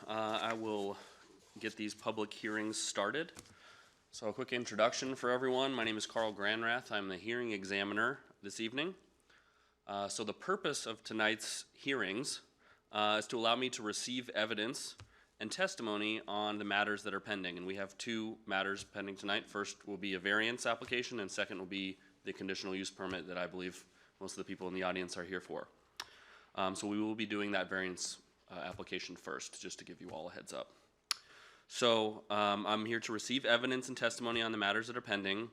I will get these public hearings started. So a quick introduction for everyone. My name is Carl Granrath. I'm the hearing examiner this evening. So the purpose of tonight's hearings is to allow me to receive evidence and testimony on the matters that are pending. And we have two matters pending tonight. First will be a variance application, and second will be the conditional use permit that I believe most of the people in the audience are here for. So we will be doing that variance application first, just to give you all a heads up. So I'm here to receive evidence and testimony on the matters that are pending,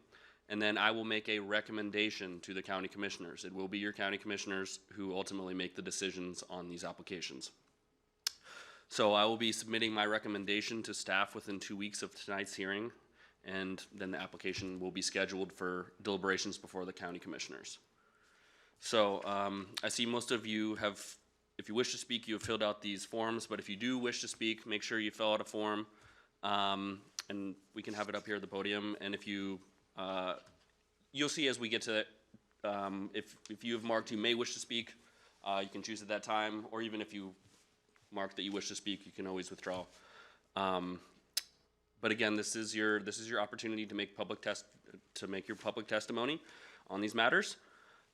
and then I will make a recommendation to the county commissioners. It will be your county commissioners who ultimately make the decisions on these applications. So I will be submitting my recommendation to staff within 2 weeks of tonight's hearing, and then the application will be scheduled for deliberations before the county commissioners. So I see most of you have, if you wish to speak, you have filled out these forms, but if you do wish to speak, make sure you fill out a form, and we can have it up here at the podium. And if you, you'll see as we get to it, if you have marked you may wish to speak, you can choose at that time, or even if you mark that you wish to speak, you can always withdraw. But again, this is your opportunity to make your public testimony on these matters.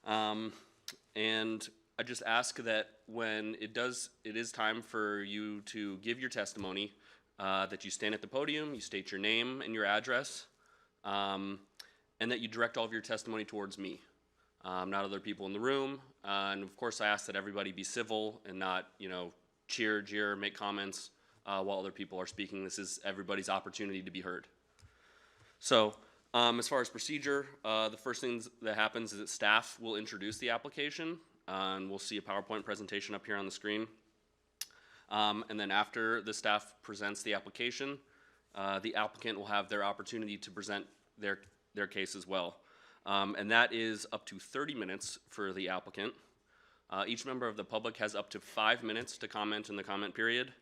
And I just ask that when it is time for you to give your testimony, that you stand at the podium, you state your name and your address, and that you direct all of your testimony towards me, not other people in the room. And of course, I ask that everybody be civil and not, cheer, jeer, make comments while other people are speaking. This is everybody's opportunity to be heard. So, as far as procedure, the first thing that happens is that staff will introduce the application, and we'll see a PowerPoint presentation up here on the screen. And then after the staff presents the application, the applicant will have their opportunity to present their case as well. And that is up to 30 minutes for the applicant. Each member of the public has up to 5 minutes to comment in the comment period,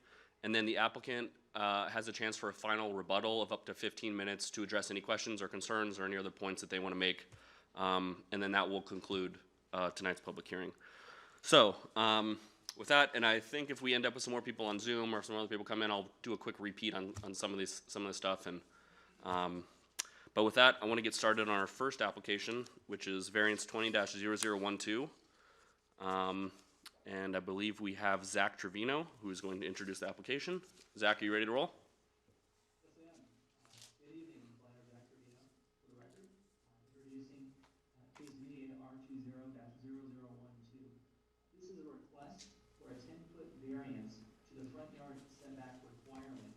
and then the applicant has a chance for a final rebuttal of up to 15 minutes to address any questions or concerns or any other points that they want to make, and then that will conclude tonight's public hearing. So with that, and I think if we end up with some more people on Zoom or some other people come in, I'll do a quick repeat on some of this stuff. And but with that, I want to get started on our first application, which is variance 20-0012. And I believe we have Zach Trevino, who is going to introduce the application. Zach, are you ready to roll? Yes, I am. Good evening, planner Zach Trevino. For the record, introducing case media R20-0012. This is a request for a 10-foot variance to the front yard setback requirement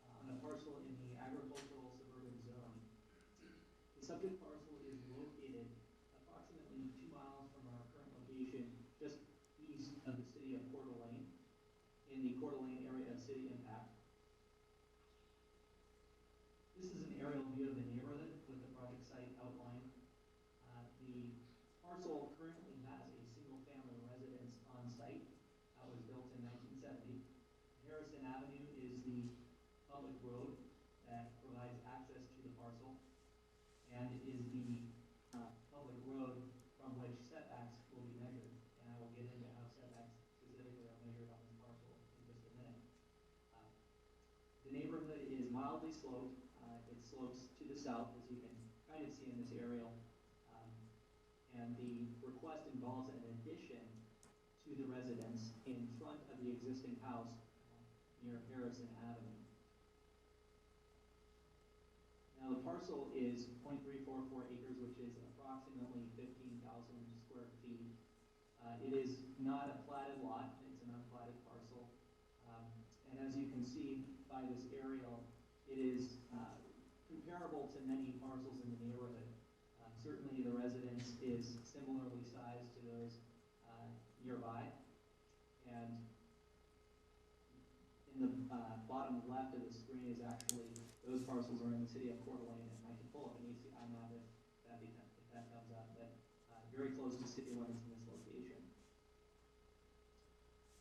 on a parcel in the agricultural suburban zone. The subject parcel is located approximately 2 miles from our current location, just east of the city of Kootenai, in the Kootenai area of city impact. This is an aerial view of the neighborhood with the project site outlined. The parcel currently has a single-family residence on site that was built in 1970. Harrison Avenue is the public road that provides access to the parcel and is the public road from which setbacks will be measured. And I will get into how setbacks specifically are measured on this parcel in just a minute. The neighborhood is mildly sloped. It slopes to the south, as you can kind of see in this aerial. And the request involves an addition to the residence in front of the existing house near Harrison Avenue. Now the parcel is 0.344 acres, which is approximately 15,000 square feet. It is not a platted lot, it's an unplatted parcel. And as you can see by this aerial, it is comparable to many parcels in the neighborhood. Certainly the residence is similarly sized to those nearby. And in the bottom left of the screen is actually, those parcels are in the city of Coeur d'Alene, and I can pull up an ACI map if that comes up, but very close to city limits in this location.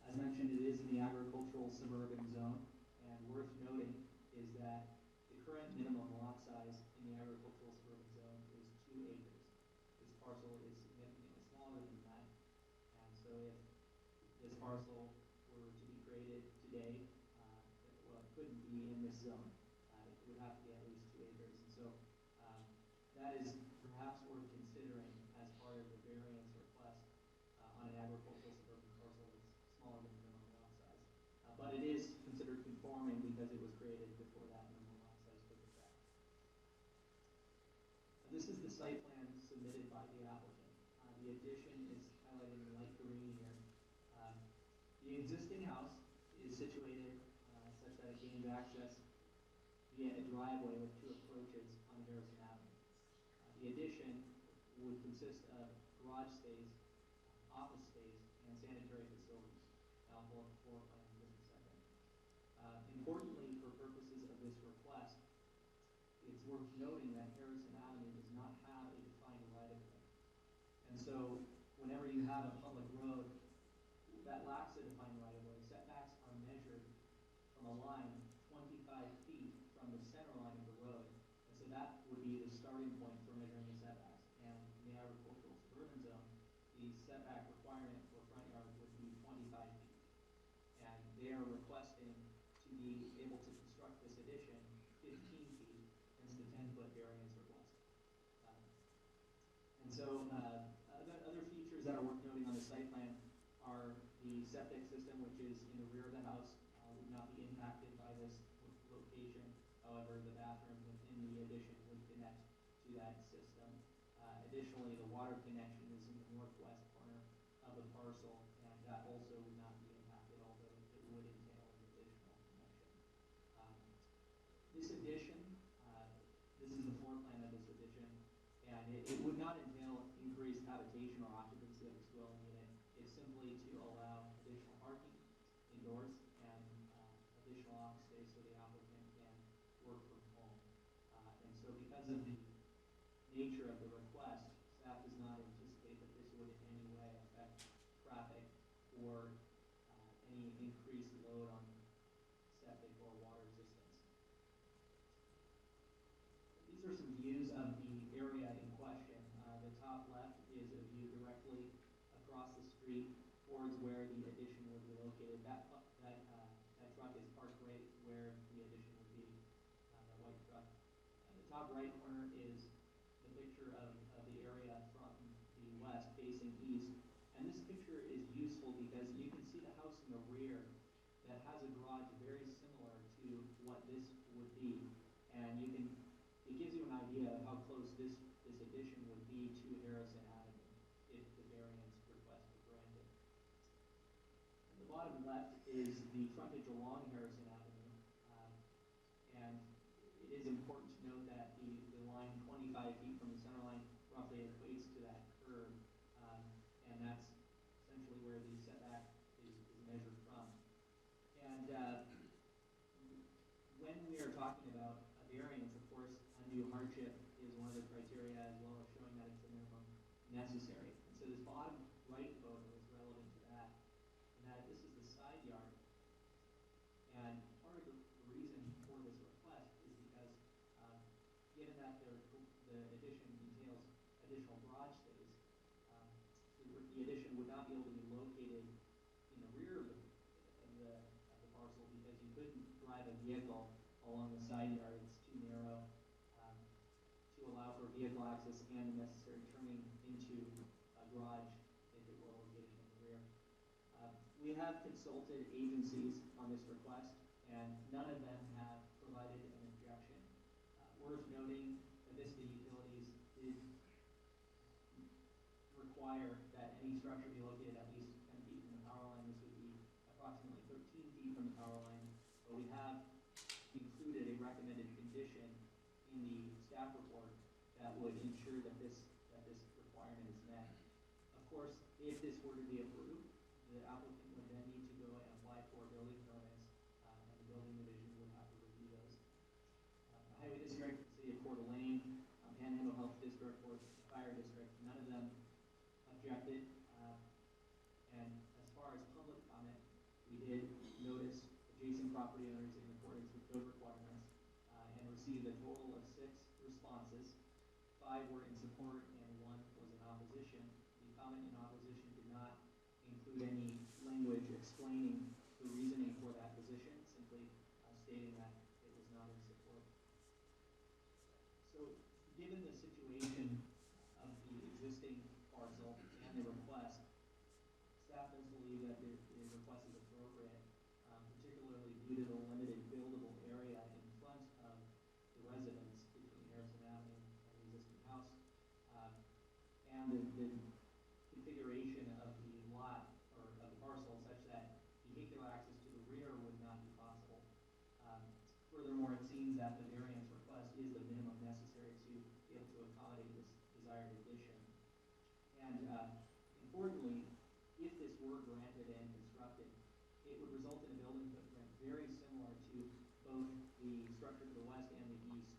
As mentioned, it is in the agricultural suburban zone, and worth noting is that the current minimum lot size in the agricultural suburban zone is 2 acres. This parcel is significantly smaller than that, and so if this parcel were to be created today, couldn't be in this zone. It would have to be at least 2 acres. And so that is perhaps worth considering as part of the variance request on an agricultural suburban parcel that's smaller than minimum lot size. But it is considered conforming because it was created before that minimum lot size took effect. This is the site plan submitted by the applicant. The addition is highlighted in light green here. The existing house is situated such that it gains access via a driveway with 2 approaches on Harrison Avenue. The addition would consist of garage space, office space, and sanitary facilities. I'll pull up the floor plan in just a second. Importantly, for purposes of this request, it's worth noting that Harrison Avenue does not have a defined right-of-way. And so whenever you have a public road that lacks a defined right-of-way, setbacks are measured from a line 25 feet from the center line of the road. And so that would be the starting point for measuring the setbacks. And in the agricultural suburban zone, the setback requirement for front yard would be 25 feet. And they are requesting to be able to construct this addition 15 feet, hence the 10-foot variance request. And so other features that are worth noting on the site plan are the septic system, which is in the rear of the house, would not be impacted by this location. However, the bathroom within the addition would connect to that system. Additionally, the water connection is in the northwest corner of the parcel, and that also would not be impacted, although it would entail an additional connection. This addition, this is the floor plan of this addition, and it would not entail increased habitation or occupancy of this dwelling unit. It's simply to allow additional parking indoors and additional office space so the applicant can work from home. And so because of the nature of the request, staff does not anticipate that this would in any way affect traffic or any increased load on septic or water systems. These are some views of the area in question. The top left is a view directly across the street towards where the addition would be located. That truck is parked right where the addition would be, that white truck. The top right corner is the picture of the area from the west facing east. And this picture is useful because you can see the house in the rear that has a garage very similar to what this would be. And it gives you an idea of how close this addition would be to Harrison Avenue if the variance request were granted. And the bottom left is the frontage along Harrison Avenue. And it is important to note that the line 25 feet from the center line roughly equates to that curve. And that's essentially where the setback is measured from. And when we are talking about a variance, of course, undue hardship is one of the criteria, as well as showing that it's the minimum necessary. And so this bottom right photo is relevant to that, and that this is the side yard. And part of the reason for this request is because given that the addition entails additional garage space, the addition would not be able to be located in the rear of the parcel because you couldn't drive a vehicle along the side yard. It's too narrow to allow for vehicle access and the necessary turning into a garage if it were located in the rear. We have consulted agencies on this request, and none of them have provided an objection. Worth noting that Vista Utilities did require that any structure be located at least 10 feet from the power line. This would be approximately 13 feet from the power line, but we have included a recommended condition in the staff report that would ensure that this requirement is met. Of course, if this were to be approved, the applicant would then need to go and apply for building permits, and the building division would have to review those. The Highway District, City of Coeur d'Alene, Panhandle Health District, or Fire District, none of them objected. And as far as public comment, we did notice adjacent property owners in accordance with code requirements and received a total of 6 responses. 5 were in support and 1 was in opposition. The comment in opposition did not include any language explaining the reasoning for that position, simply stating that it was not in support. So, given the situation of the existing parcel and the request, staff does believe that the request is appropriate, particularly due to the limited buildable area in front of the residence between Harrison Avenue and the existing house, and the configuration of the lot or of the parcel such that vehicular access to the rear would not be possible. Furthermore, it seems that the variance request is the minimum necessary to be able to accommodate this desired addition. And importantly, if this were granted and constructed, it would result in a building footprint very similar to both the structure to the west and the east.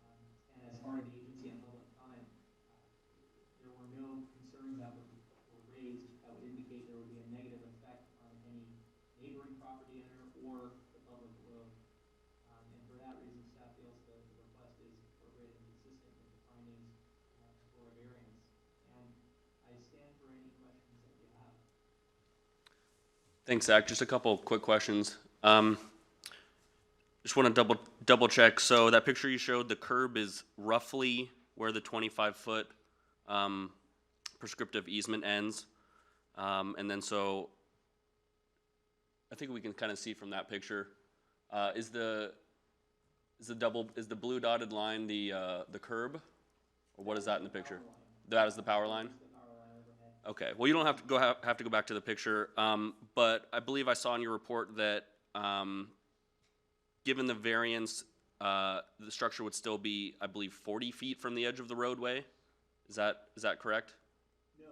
And as part of the agency and public comment, there were no concerns that were raised that would indicate there would be a negative effect on any neighboring property owner or the public road. And for that reason, staff feels the request is appropriate and consistent with the findings for a variance. And I stand for any questions that you have. Thanks, Zach. Just a couple quick questions. Just want to double check. So that picture you showed, the curb is roughly where the 25-foot prescriptive easement ends, and then so I think we can kind of see from that picture. Is the blue dotted line the curb, or what is that in the picture? That is the power line. Okay. Well, you don't have to have to go back to the picture, but I believe I saw in your report that given the variance, the structure would still be, I believe, 40 feet from the edge of the roadway. Is that correct? No,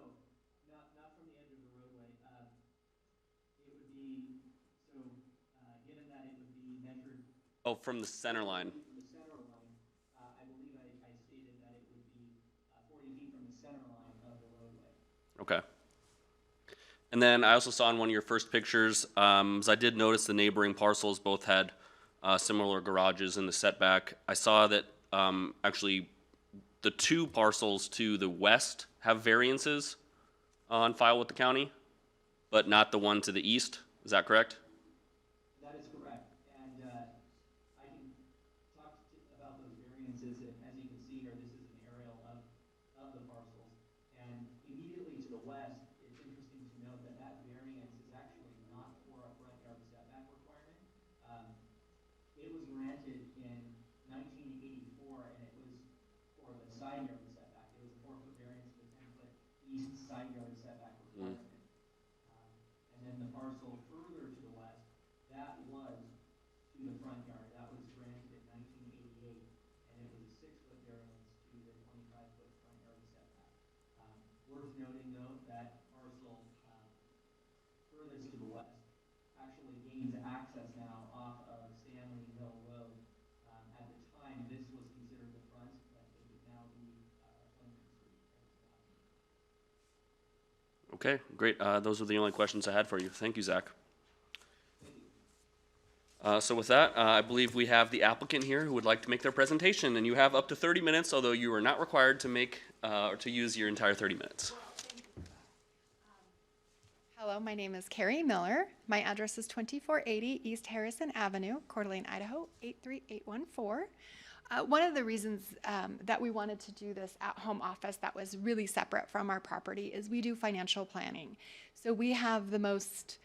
not from the edge of the roadway. It would be, so given that it would be measured. Oh, from the center line. From the center line, I believe I stated that it would be 40 feet from the center line of the roadway. Okay. And then I also saw in one of your first pictures, I did notice the neighboring parcels both had similar garages in the setback. I saw that actually the two parcels to the west have variances on file with the county, but not the one to the east. Is that correct? That is correct. And I can talk about those variances. As you can see here, this is an aerial of the parcels. And immediately to the west, it's interesting to note that that variance is actually not for a front yard setback requirement. It was granted in 1984, and it was for the side yard setback. It was a 4-foot variance to the 10-foot east side yard setback requirement. And then the parcel further to the west, that was to the front yard. That was granted in 1988, and it was a 6-foot variance to the 25-foot front yard setback. Worth noting, though, that parcel furthest to the west actually gains access now off of Stanley Mill Road. At the time, this was considered the front, but it would now be Lincoln Street. Okay, great. Those are the only questions I had for you. Thank you, Zach. So with that, I believe we have the applicant here who would like to make their presentation, and you have up to 30 minutes, although you are not required to make or to use your entire 30 minutes. Hello, my name is Carrie Miller. My address is 2480 East Harrison Avenue, Coeur d'Alene, Idaho, 83814. One of the reasons that we wanted to do this at-home office that was really separate from our property is we do financial planning. So we have the most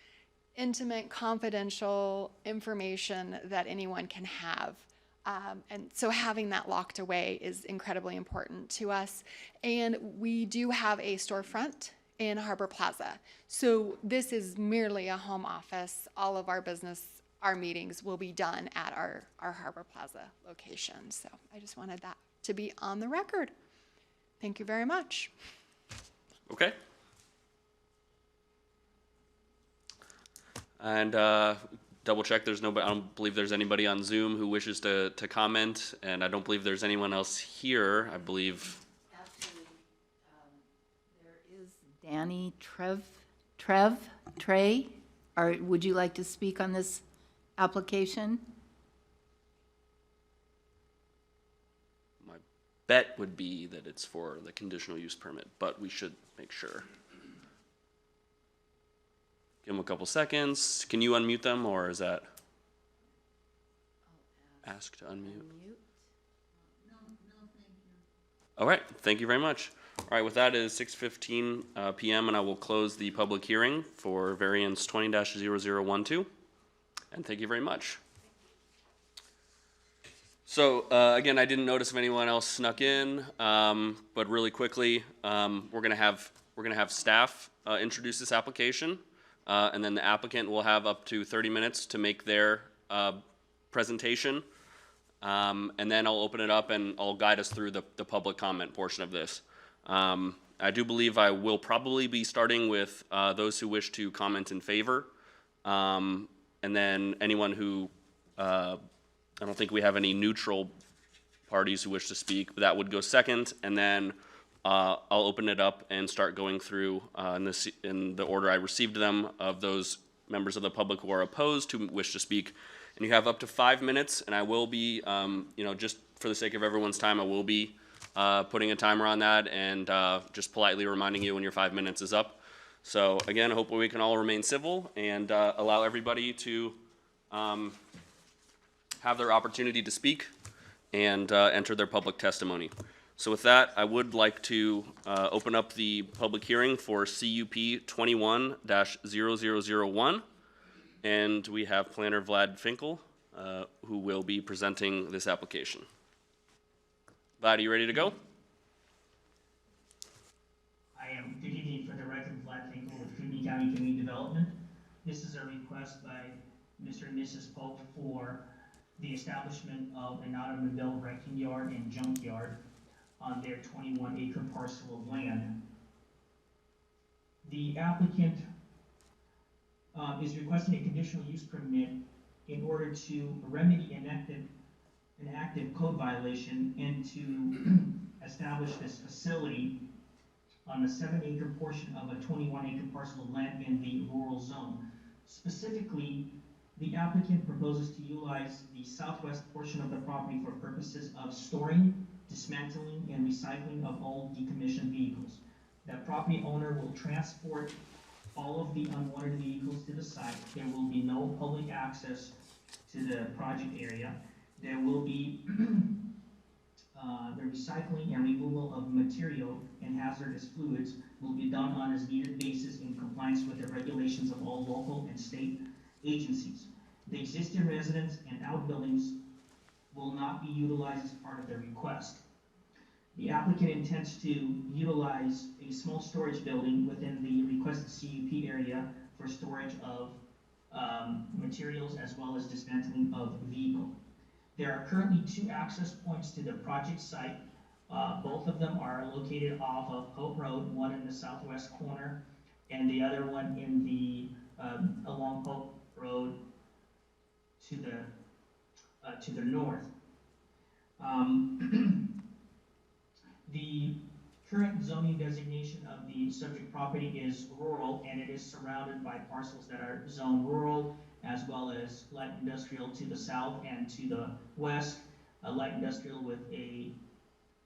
intimate, confidential information that anyone can have. And so having that locked away is incredibly important to us. And we do have a storefront in Harbor Plaza. So this is merely a home office. All of our business, our meetings will be done at our Harbor Plaza location. So I just wanted that to be on the record. Thank you very much. Okay. And double check, there's nobody, I don't believe there's anybody on Zoom who wishes to comment, and I don't believe there's anyone else here, I believe. Actually, there is Danny Trey. Would you like to speak on this application? My bet would be that it's for the conditional use permit, but we should make sure. Give them a couple seconds. Can you unmute them, or is that? ask to unmute. Unmute. All right, thank you very much. All right, with that, it is 6:15 p.m. and I will close the public hearing for variance 20-0012. And thank you very much. So again, I didn't notice if anyone else snuck in, but really quickly, we're gonna have staff introduce this application, and then the applicant will have up to 30 minutes to make their presentation. And then I'll open it up and I'll guide us through the public comment portion of this. I do believe I will probably be starting with those who wish to comment in favor. And then anyone who, I don't think we have any neutral parties who wish to speak, but that would go second. And then I'll open it up and start going through in the order I received them of those members of the public who are opposed, who wish to speak. And you have up to 5 minutes, and I will be, just for the sake of everyone's time, I will be putting a timer on that and just politely reminding you when your 5 minutes is up. So again, hopefully we can all remain civil and allow everybody to have their opportunity to speak and enter their public testimony. So with that, I would like to open up the public hearing for CUP 21-0001. And we have Planner Vlad Finkel, who will be presenting this application. Vlad, are you ready to go? I am. Good evening. For the record, Vlad Finkel with Kootenai County Community Development. This is a request by Mr. and Mrs. Pope for the establishment of an automobile wrecking yard and junkyard on their 21-acre parcel of land. The applicant is requesting a conditional use permit in order to remedy an active code violation and to establish this facility on a 7-acre portion of a 21-acre parcel of land in the rural zone. Specifically, the applicant proposes to utilize the southwest portion of the property for purposes of storing, dismantling, and recycling of old decommissioned vehicles. The property owner will transport all of the unwanted vehicles to the site. There will be no public access to the project area. There will be the recycling and removal of material and hazardous fluids will be done on as needed basis in compliance with the regulations of all local and state agencies. The existing residence and outbuildings will not be utilized as part of the request. The applicant intends to utilize a small storage building within the requested CUP area for storage of materials as well as dismantling of vehicle. There are currently 2 access points to the project site. Both of them are located off of Pope Road, one in the southwest corner and the other one in the along Pope Road to the north. The current zoning designation of the subject property is rural, and it is surrounded by parcels that are zoned rural, as well as light industrial to the south and to the west, light industrial with a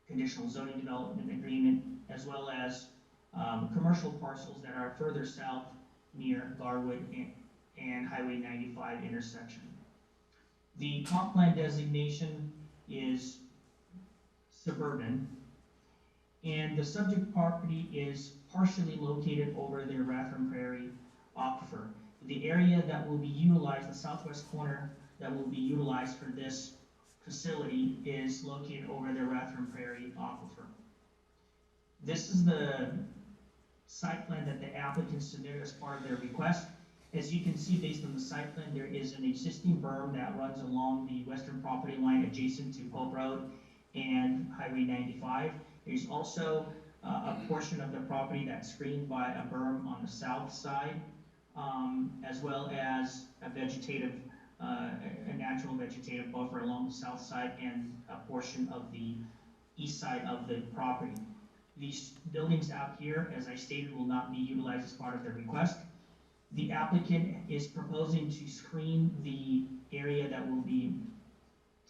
conditional zoning development agreement, as well as commercial parcels that are further south near Garwood and Highway 95 intersection. The comp plan designation is suburban, and the subject property is partially located over the Rathdrum Prairie aquifer. The area that will be utilized, the southwest corner that will be utilized for this facility is located over the Rathdrum Prairie aquifer. This is the site plan that the applicant submitted as part of their request. As you can see, based on the site plan, there is an existing berm that runs along the western property line adjacent to Pope Road and Highway 95. There's also a portion of the property that's screened by a berm on the south side, as well as a natural vegetative buffer along the south side and a portion of the east side of the property. These buildings out here, as I stated, will not be utilized as part of the request. The applicant is proposing to screen the area that will be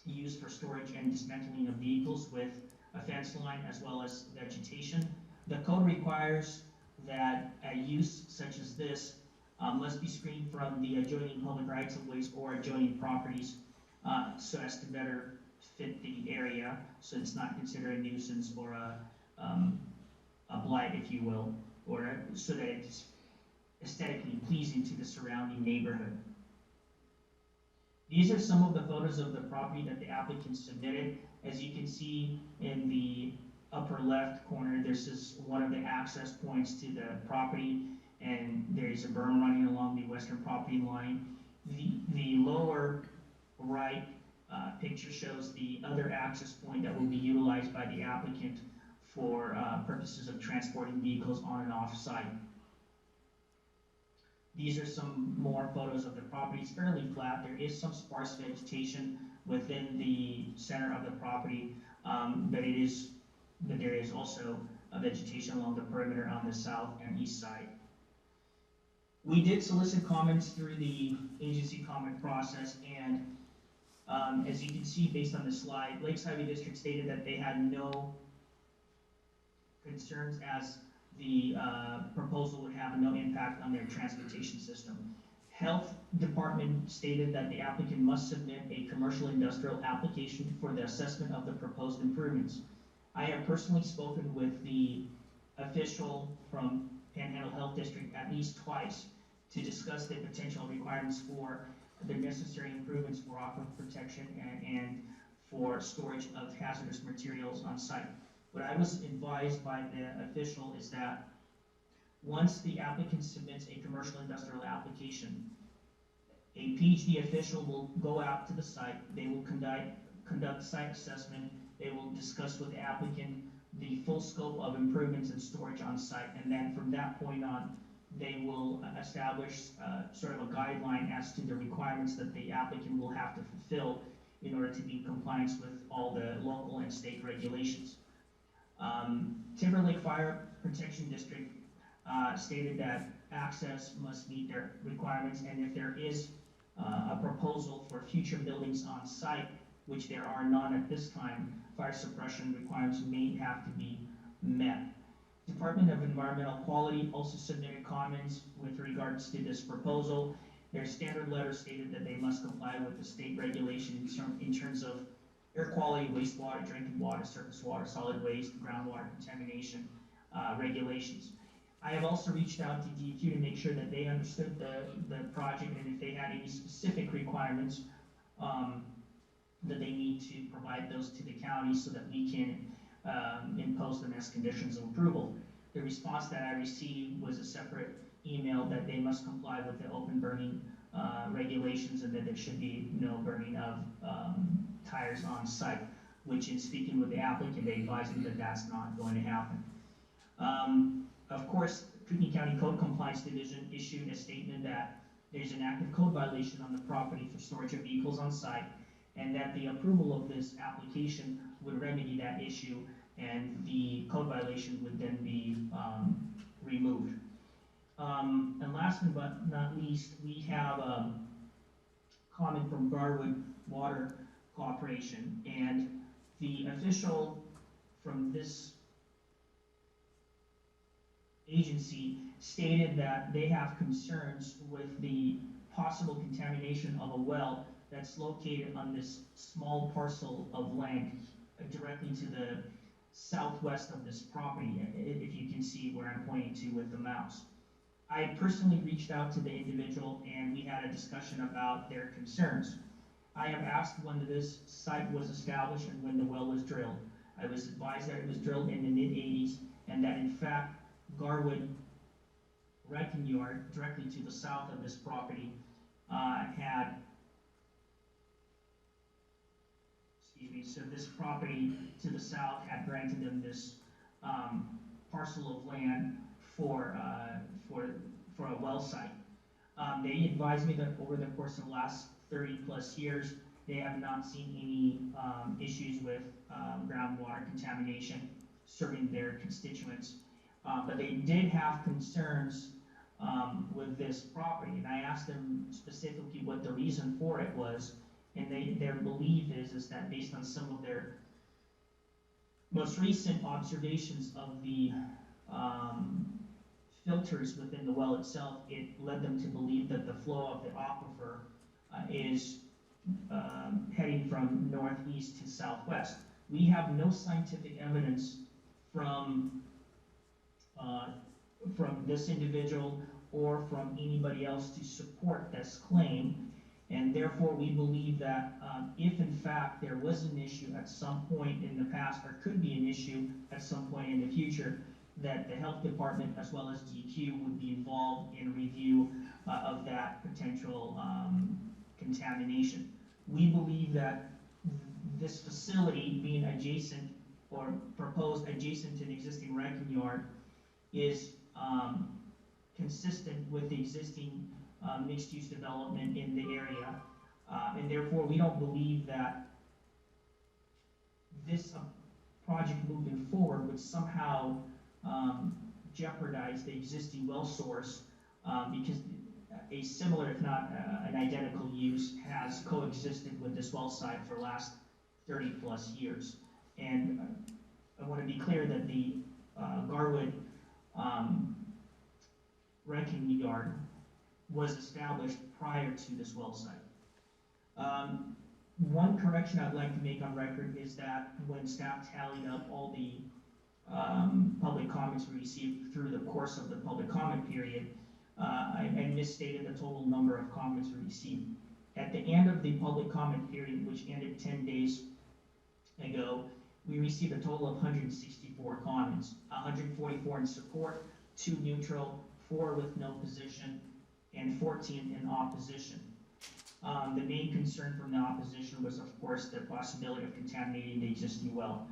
used for storage and dismantling of vehicles with a fence line as well as vegetation. The code requires that a use such as this must be screened from the adjoining public rights of ways or adjoining properties so as to better fit the area, so it's not considered a nuisance or a blight, if you will, or so that it's aesthetically pleasing to the surrounding neighborhood. These are some of the photos of the property that the applicant submitted. As you can see in the upper left corner, this is one of the access points to the property, and there's a berm running along the western property line. The lower right picture shows the other access point that will be utilized by the applicant for purposes of transporting vehicles on and off site. These are some more photos of the property. It's fairly flat. There is some sparse vegetation within the center of the property, but there is also a vegetation along the perimeter on the south and east side. We did solicit comments through the agency comment process, and as you can see based on the slide, Lakes Highway District stated that they had no concerns as the proposal would have no impact on their transportation system. Health Department stated that the applicant must submit a commercial industrial application for the assessment of the proposed improvements. I have personally spoken with the official from Panhandle Health District at least twice to discuss the potential requirements for the necessary improvements for aquifer protection and for storage of hazardous materials on site. What I was advised by the official is that once the applicant submits a commercial industrial application, a PhD official will go out to the site, they will conduct site assessment, they will discuss with the applicant the full scope of improvements and storage on site, and then from that point on, they will establish sort of a guideline as to the requirements that the applicant will have to fulfill in order to be in compliance with all the local and state regulations. Timberlake Fire Protection District stated that access must meet their requirements, and if there is a proposal for future buildings on site, which there are none at this time, fire suppression requirements may have to be met. Department of Environmental Quality also submitted comments with regards to this proposal. Their standard letter stated that they must comply with the state regulations in terms of air quality, wastewater, drinking water, surface water, solid waste, groundwater contamination regulations. I have also reached out to DEQ to make sure that they understood the project, and if they had any specific requirements that they need to provide those to the county so that we can impose them as conditions of approval. The response that I received was a separate email that they must comply with the open burning regulations, and that there should be no burning of tires on site, which in speaking with the applicant, they advised me that that's not going to happen. Of course, Kootenai County Code Compliance Division issued a statement that there's an active code violation on the property for storage of vehicles on site, and that the approval of this application would remedy that issue, and the code violation would then be removed. And last but not least, we have a comment from Garwood Water Cooperation, and the official from this agency stated that they have concerns with the possible contamination of a well that's located on this small parcel of land directly to the southwest of this property, if you can see where I'm pointing to with the mouse. I personally reached out to the individual, and we had a discussion about their concerns. I have asked when this site was established and when the well was drilled. I was advised that it was drilled in the mid-80s, and that in fact Garwood Wrecking Yard, directly to the south of this property, so this property to the south had granted them this parcel of land for a well site. They advised me that over the course of the last 30 plus years, they have not seen any issues with groundwater contamination serving their constituents. But they did have concerns with this property, and I asked them specifically what the reason for it was, and their belief is that based on some of their most recent observations of the filters within the well itself, it led them to believe that the flow of the aquifer is heading from northeast to southwest. We have no scientific evidence from uh, this individual or from anybody else to support this claim, and therefore we believe that if in fact there was an issue at some point in the past, or could be an issue at some point in the future, that the health department as well as DQ would be involved in review of that potential contamination. We believe that this facility being adjacent or proposed adjacent to an existing wrecking yard is consistent with the existing mixed-use development in the area, and therefore we don't believe that this project moving forward would somehow jeopardize the existing well source, because a similar, if not an identical use, has coexisted with this well site for the last 30 plus years. And I want to be clear that the Garwood wrecking yard was established prior to this well site. One correction I'd like to make on record is that when staff tallied up all the public comments we received through the course of the public comment period, I misstated the total number of comments we received. At the end of the public comment period, which ended 10 days ago, we received a total of 164 comments, 144 in support, 2 neutral, 4 with no position, and 14 in opposition. The main concern from the opposition was, of course, the possibility of contaminating the existing well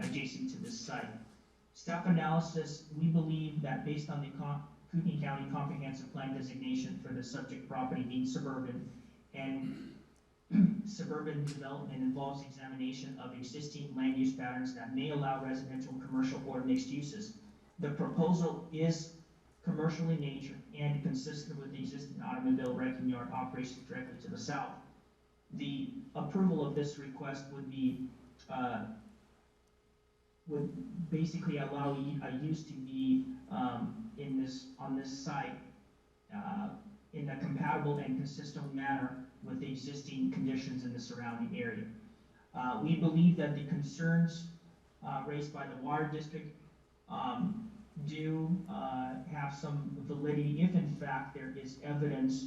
adjacent to this site. Staff analysis, we believe that based on the Kootenai County Comprehensive Plan designation for the subject property being suburban, and suburban development involves examination of existing land use patterns that may allow residential, commercial, or mixed uses. The proposal is commercial in nature and consistent with the existing automobile wrecking yard operations directly to the south. The approval of this request would be would basically allow a use to be on this site in a compatible and consistent manner with the existing conditions in the surrounding area. We believe that the concerns raised by the water district do have some validity if in fact there is evidence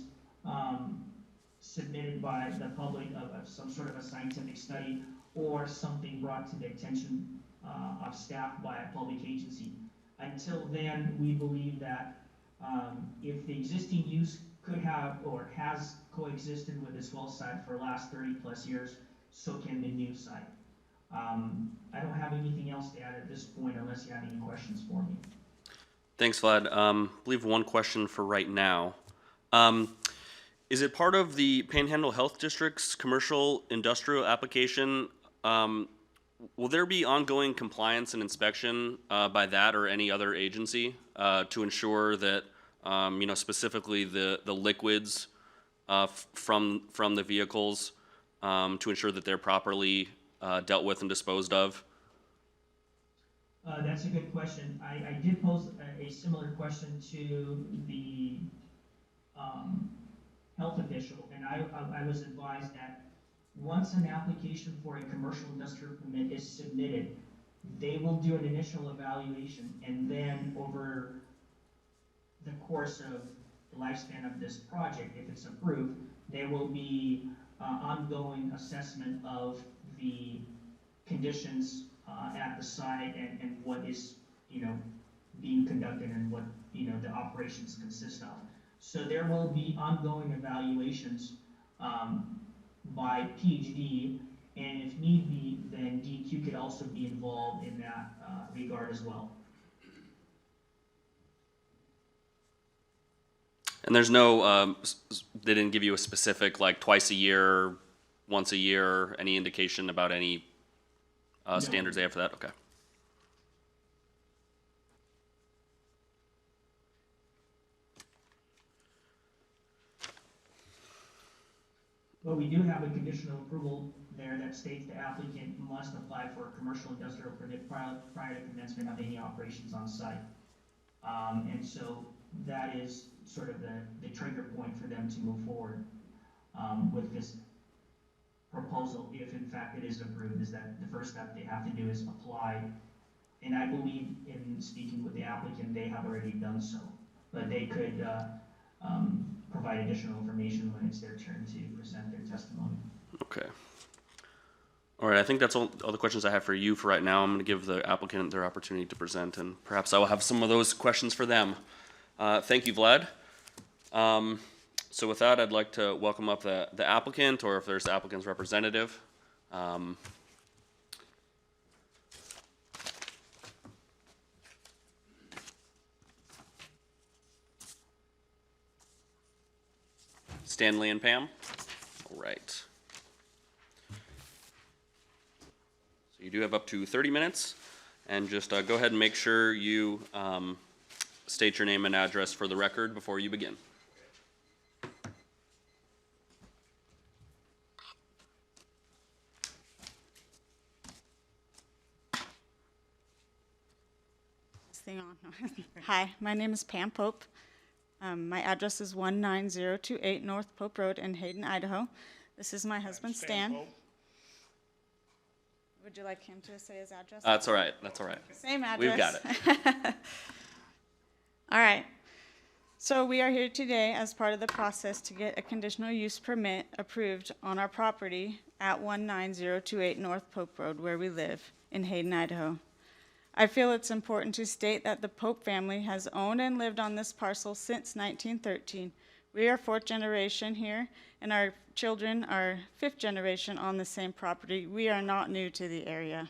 submitted by the public of some sort of a scientific study or something brought to the attention of staff by a public agency. Until then, we believe that if the existing use could have or has coexisted with this well site for the last 30 plus years, so can the new site. I don't have anything else to add at this point unless you have any questions for me. Thanks, Vlad. I believe one question for right now. Is it part of the Panhandle Health District's commercial industrial application? Will there be ongoing compliance and inspection by that or any other agency to ensure that, specifically the liquids from the vehicles, to ensure that they're properly dealt with and disposed of? That's a good question. I did pose a similar question to the health official, and I was advised that once an application for a commercial industrial permit is submitted, they will do an initial evaluation, and then over the course of the lifespan of this project, if it's approved, there will be ongoing assessment of the conditions at the site and what is, being conducted and what, the operations consist of. So there will be ongoing evaluations by PhD, and if need be, then DQ could also be involved in that regard as well. And there's no, they didn't give you a specific, like twice a year, once a year, any indication about any standards they have for that? Okay. But we do have a conditional approval there that states the applicant must apply for a commercial industrial permit prior to commencement of any operations on site. And so that is sort of the trigger point for them to move forward. with this proposal, if in fact it is approved, is that the first step they have to do is apply. And I believe in speaking with the applicant, they have already done so, but they could provide additional information when it's their turn to present their testimony. Okay. All right, I think that's all the questions I have for you for right now. I'm going to give the applicant their opportunity to present, and perhaps I will have some of those questions for them. Thank you, Vlad. So with that, I'd like to welcome up the applicant, or if there's the applicant's representative. Stanley and Pam. All right. So you do have up to 30 minutes, and just go ahead and make sure you state your name and address for the record before you begin. This thing on. Hi, my name is Pam Pope. My address is 19028 North Pope Road in Hayden, Idaho. This is my husband, Stan. Would you like him to say his address? That's all right. That's all right. Same address. We've got it. All right. So we are here today as part of the process to get a conditional use permit approved on our property at 19028 North Pope Road, where we live in Hayden, Idaho. I feel it's important to state that the Pope family has owned and lived on this parcel since 1913. We are fourth generation here, and our children are fifth generation on the same property. We are not new to the area.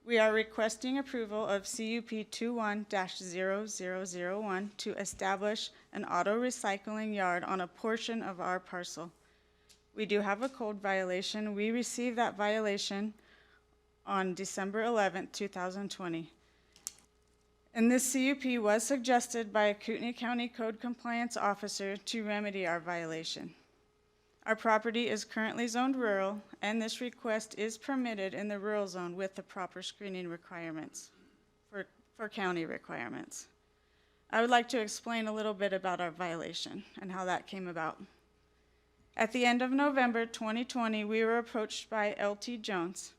We are requesting approval of CUP 21-0001 to establish an auto recycling yard on a portion of our parcel. We do have a code violation. We received that violation on December 11th, 2020. And this CUP was suggested by a Kootenai County Code Compliance Officer to remedy our violation. Our property is currently zoned rural, and this request is permitted in the rural zone with the proper screening requirements for county requirements. I would like to explain a little bit about our violation and how that came about. At the end of November 2020, we were approached by LT Jones.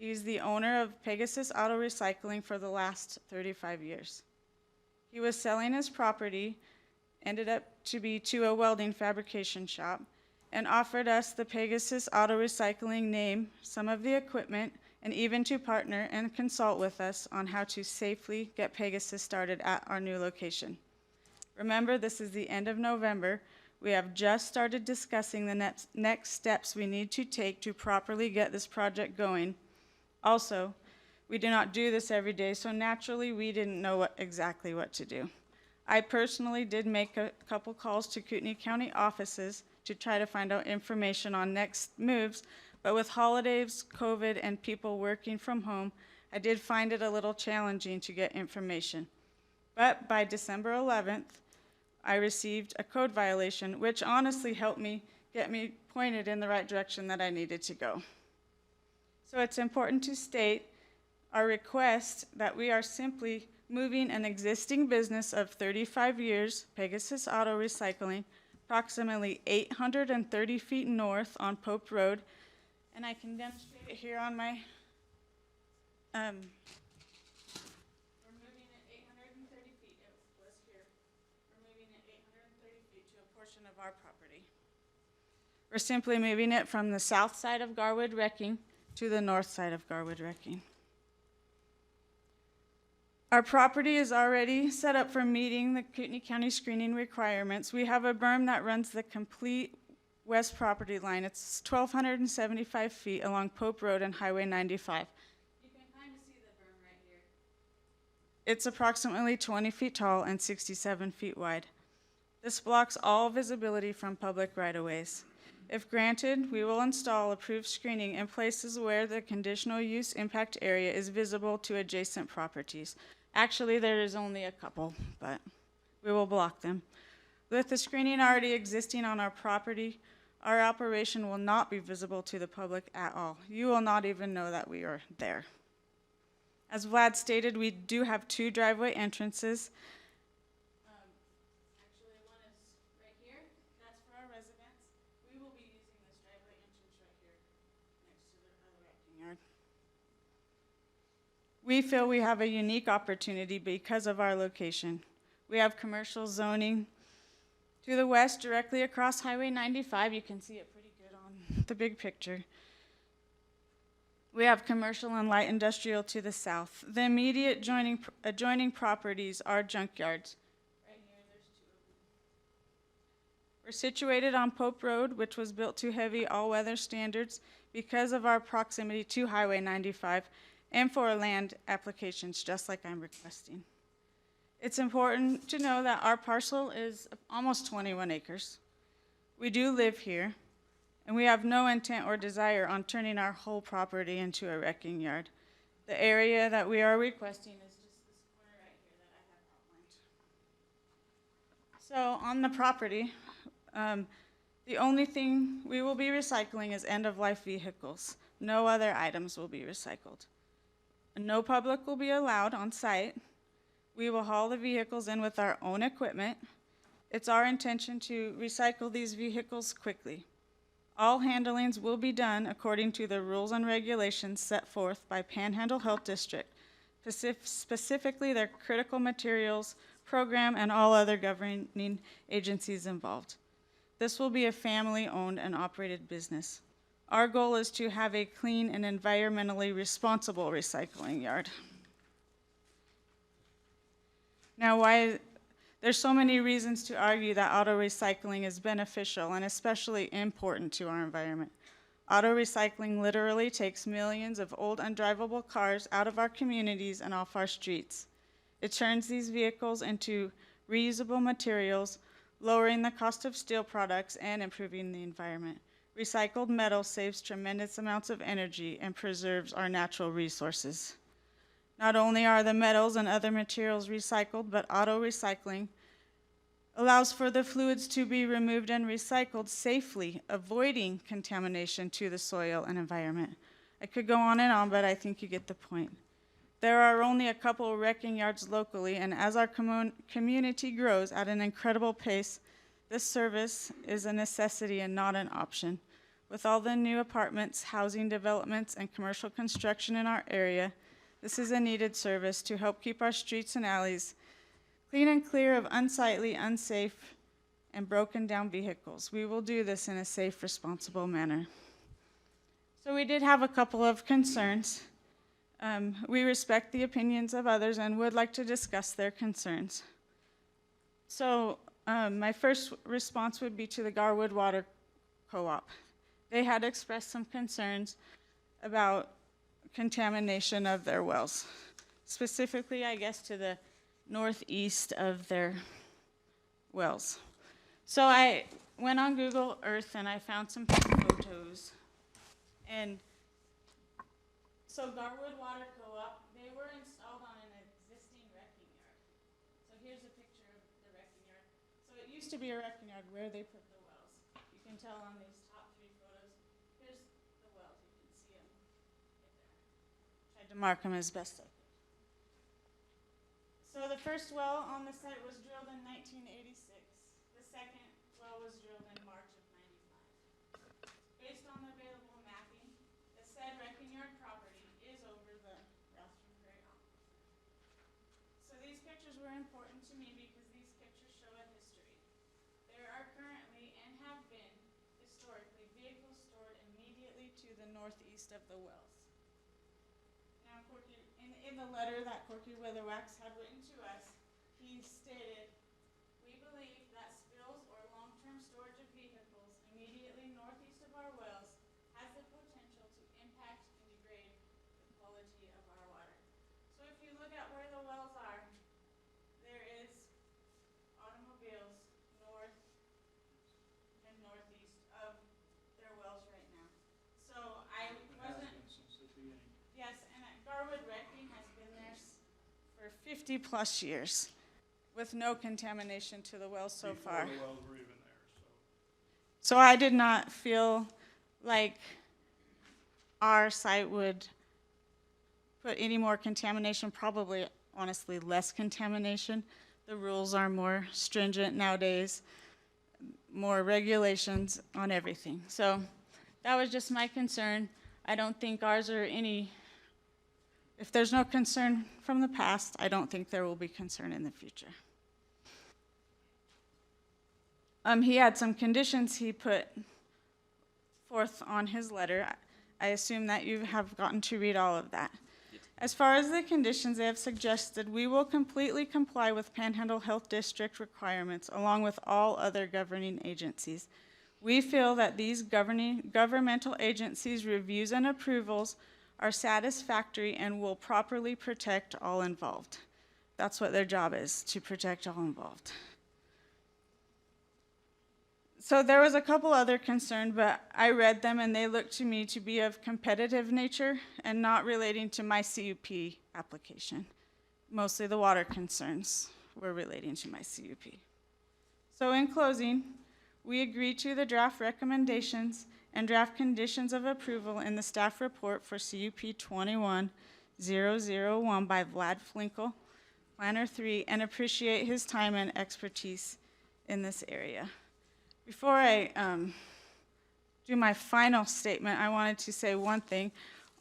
He's the owner of Pegasus Auto Recycling for the last 35 years. He was selling his property, ended up to be to a welding fabrication shop, and offered us the Pegasus Auto Recycling name, some of the equipment, and even to partner and consult with us on how to safely get Pegasus started at our new location. Remember, this is the end of November. We have just started discussing the next steps we need to take to properly get this project going. Also, we do not do this every day, so naturally we didn't know exactly what to do. I personally did make a couple calls to Kootenai County offices to try to find out information on next moves, but with holidays, COVID, and people working from home, I did find it a little challenging to get information. But by December 11th, I received a code violation, which honestly helped me get me pointed in the right direction that I needed to go. So it's important to state our request that we are simply moving an existing business of 35 years, Pegasus Auto Recycling, approximately 830 feet north on Pope Road. And I can demonstrate it here on my, we're moving it 830 feet, it was here. We're moving it 830 feet to a portion of our property. We're simply moving it from the south side of Garwood Wrecking to the north side of Garwood Wrecking. Our property is already set up for meeting the Kootenai County screening requirements. We have a berm that runs the complete west property line. It's 1,275 feet along Pope Road and Highway 95. You can kind of see the berm right here. It's approximately 20 feet tall and 67 feet wide. This blocks all visibility from public right-of-ways. If granted, we will install approved screening in places where the conditional use impact area is visible to adjacent properties. Actually, there is only a couple, but we will block them. With the screening already existing on our property, our operation will not be visible to the public at all. You will not even know that we are there. As Vlad stated, we do have 2 driveway entrances. Actually, one is right here. That's for We feel we have a unique opportunity because of our location. We have commercial zoning to the west, directly across Highway 95. You can see it pretty good on the big picture. We have commercial and light industrial to the south. The immediate adjoining properties are junkyards. Right here, there's 2 of them. We're situated on Pope Road, which was built to heavy all-weather standards because of our proximity to Highway 95 and for land applications, just like I'm requesting. It's important to know that our parcel is almost 21 acres. We do live here, and we have no intent or desire on turning our whole property into a wrecking yard. The area that we are requesting is just this corner right here that I have outlined. So on the property, the only thing we will be recycling is end-of-life vehicles. No other items will be recycled. No public will be allowed on site. We will haul the vehicles in with our own equipment. It's our intention to recycle these vehicles quickly. All handlings will be done according to the rules and regulations set forth by Panhandle Health District, specifically their critical materials program and all other governing agencies involved. This will be a family-owned and operated business. Our goal is to have a clean and environmentally responsible recycling yard. Now, there's so many reasons to argue that auto recycling is beneficial and especially important to our environment. Auto recycling literally takes millions of old undrivable cars out of our communities and off our streets. It turns these vehicles into reusable materials, lowering the cost of steel products and improving the environment. Recycled metal saves tremendous amounts of energy and preserves our natural resources. Not only are the metals and other materials recycled, but auto recycling allows for the fluids to be removed and recycled safely, avoiding contamination to the soil and environment. I could go on and on, but I think you get the point. There are only a couple of wrecking yards locally, and as our community grows at an incredible pace, this service is a necessity and not an option. With all the new apartments, housing developments, and commercial construction in our area, this is a needed service to help keep our streets and alleys clean and clear of unsightly, unsafe, and broken down vehicles. We will do this in a safe, responsible manner. So we did have a couple of concerns. We respect the opinions of others and would like to discuss their concerns. So my first response would be to the Garwood Water Co-op. They had expressed some concerns about contamination of their wells, specifically, I guess, to the northeast of their wells. So I went on Google Earth and I found some photos. And so Garwood Water Co-op, they were installed on an existing wrecking yard. So here's a picture of the wrecking yard. So it used to be a wrecking yard where they put the wells. You can tell on these top 3 photos. Here's the wells, you can see them right there. Tried to mark them as best I could. So the first well on the site was drilled in 1986. The second well was drilled in March of 95. Based on the available mapping, the said wrecking yard property is over the Ralston Prairie Aquifer. So these pictures were important to me because these pictures show a history. There are currently and have been historically vehicles stored immediately to the northeast of the wells. Now, in the letter that Corky Weatherwax had written to us, he stated, "We believe that spills or long-term storage of vehicles immediately northeast of our wells has the potential to impact and degrade the quality of our water." So if you look at where the wells are, there is automobiles north and northeast of their wells right now. So I wasn't... Yes, and Garwood Wrecking has been there for 50 plus years with no contamination to the wells so far. Before the wells were even there, So I did not feel like our site would put any more contamination, probably, honestly, less contamination. The rules are more stringent nowadays, more regulations on everything. So that was just my concern. I don't think ours are any If there's no concern from the past, I don't think there will be concern in the future. He had some conditions he put forth on his letter. I assume that you have gotten to read all of that. As far as the conditions they have suggested, we will completely comply with Panhandle Health District requirements along with all other governing agencies. We feel that these governmental agencies' reviews and approvals are satisfactory and will properly protect all involved. That's what their job is, to protect all involved. So there was a couple other concerns, but I read them and they looked to me to be of competitive nature and not relating to my CUP application. Mostly the water concerns were relating to my CUP. So in closing, we agree to the draft recommendations and draft conditions of approval in the staff report for CUP 21001 by Vlad Flinkel, Planner 3, and appreciate his time and expertise in this area. Before I do my final statement, I wanted to say one thing.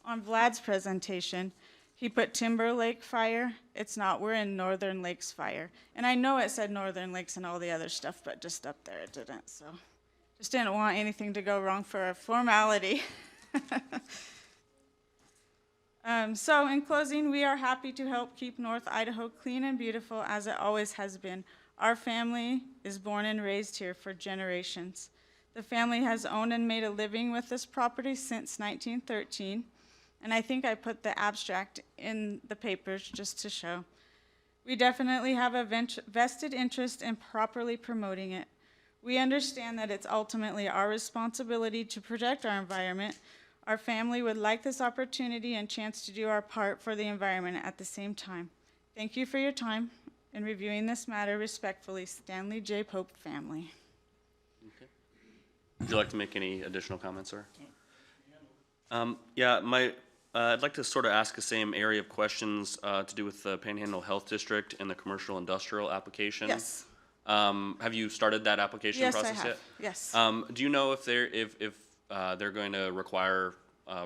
On Vlad's presentation, he put Timber Lake Fire. It's not, we're in Northern Lakes Fire. And I know it said Northern Lakes and all the other stuff, but just up there it didn't. So just didn't want anything to go wrong for a formality. So in closing, we are happy to help keep North Idaho clean and beautiful as it always has been. Our family is born and raised here for generations. The family has owned and made a living with this property since 1913, and I think I put the abstract in the papers just to show. We definitely have a vested interest in properly promoting it. We understand that it's ultimately our responsibility to protect our environment. Our family would like this opportunity and chance to do our part for the environment at the same time. Thank you for your time. In reviewing this matter, respectfully, Stanley J. Pope family. Okay. Would you like to make any additional comments, sir? I'd like to sort of ask the same area of questions to do with the Panhandle Health District and the commercial industrial application. Yes. Have you started that application Yes, I process have. yet? Yes. Do you know if they're going to require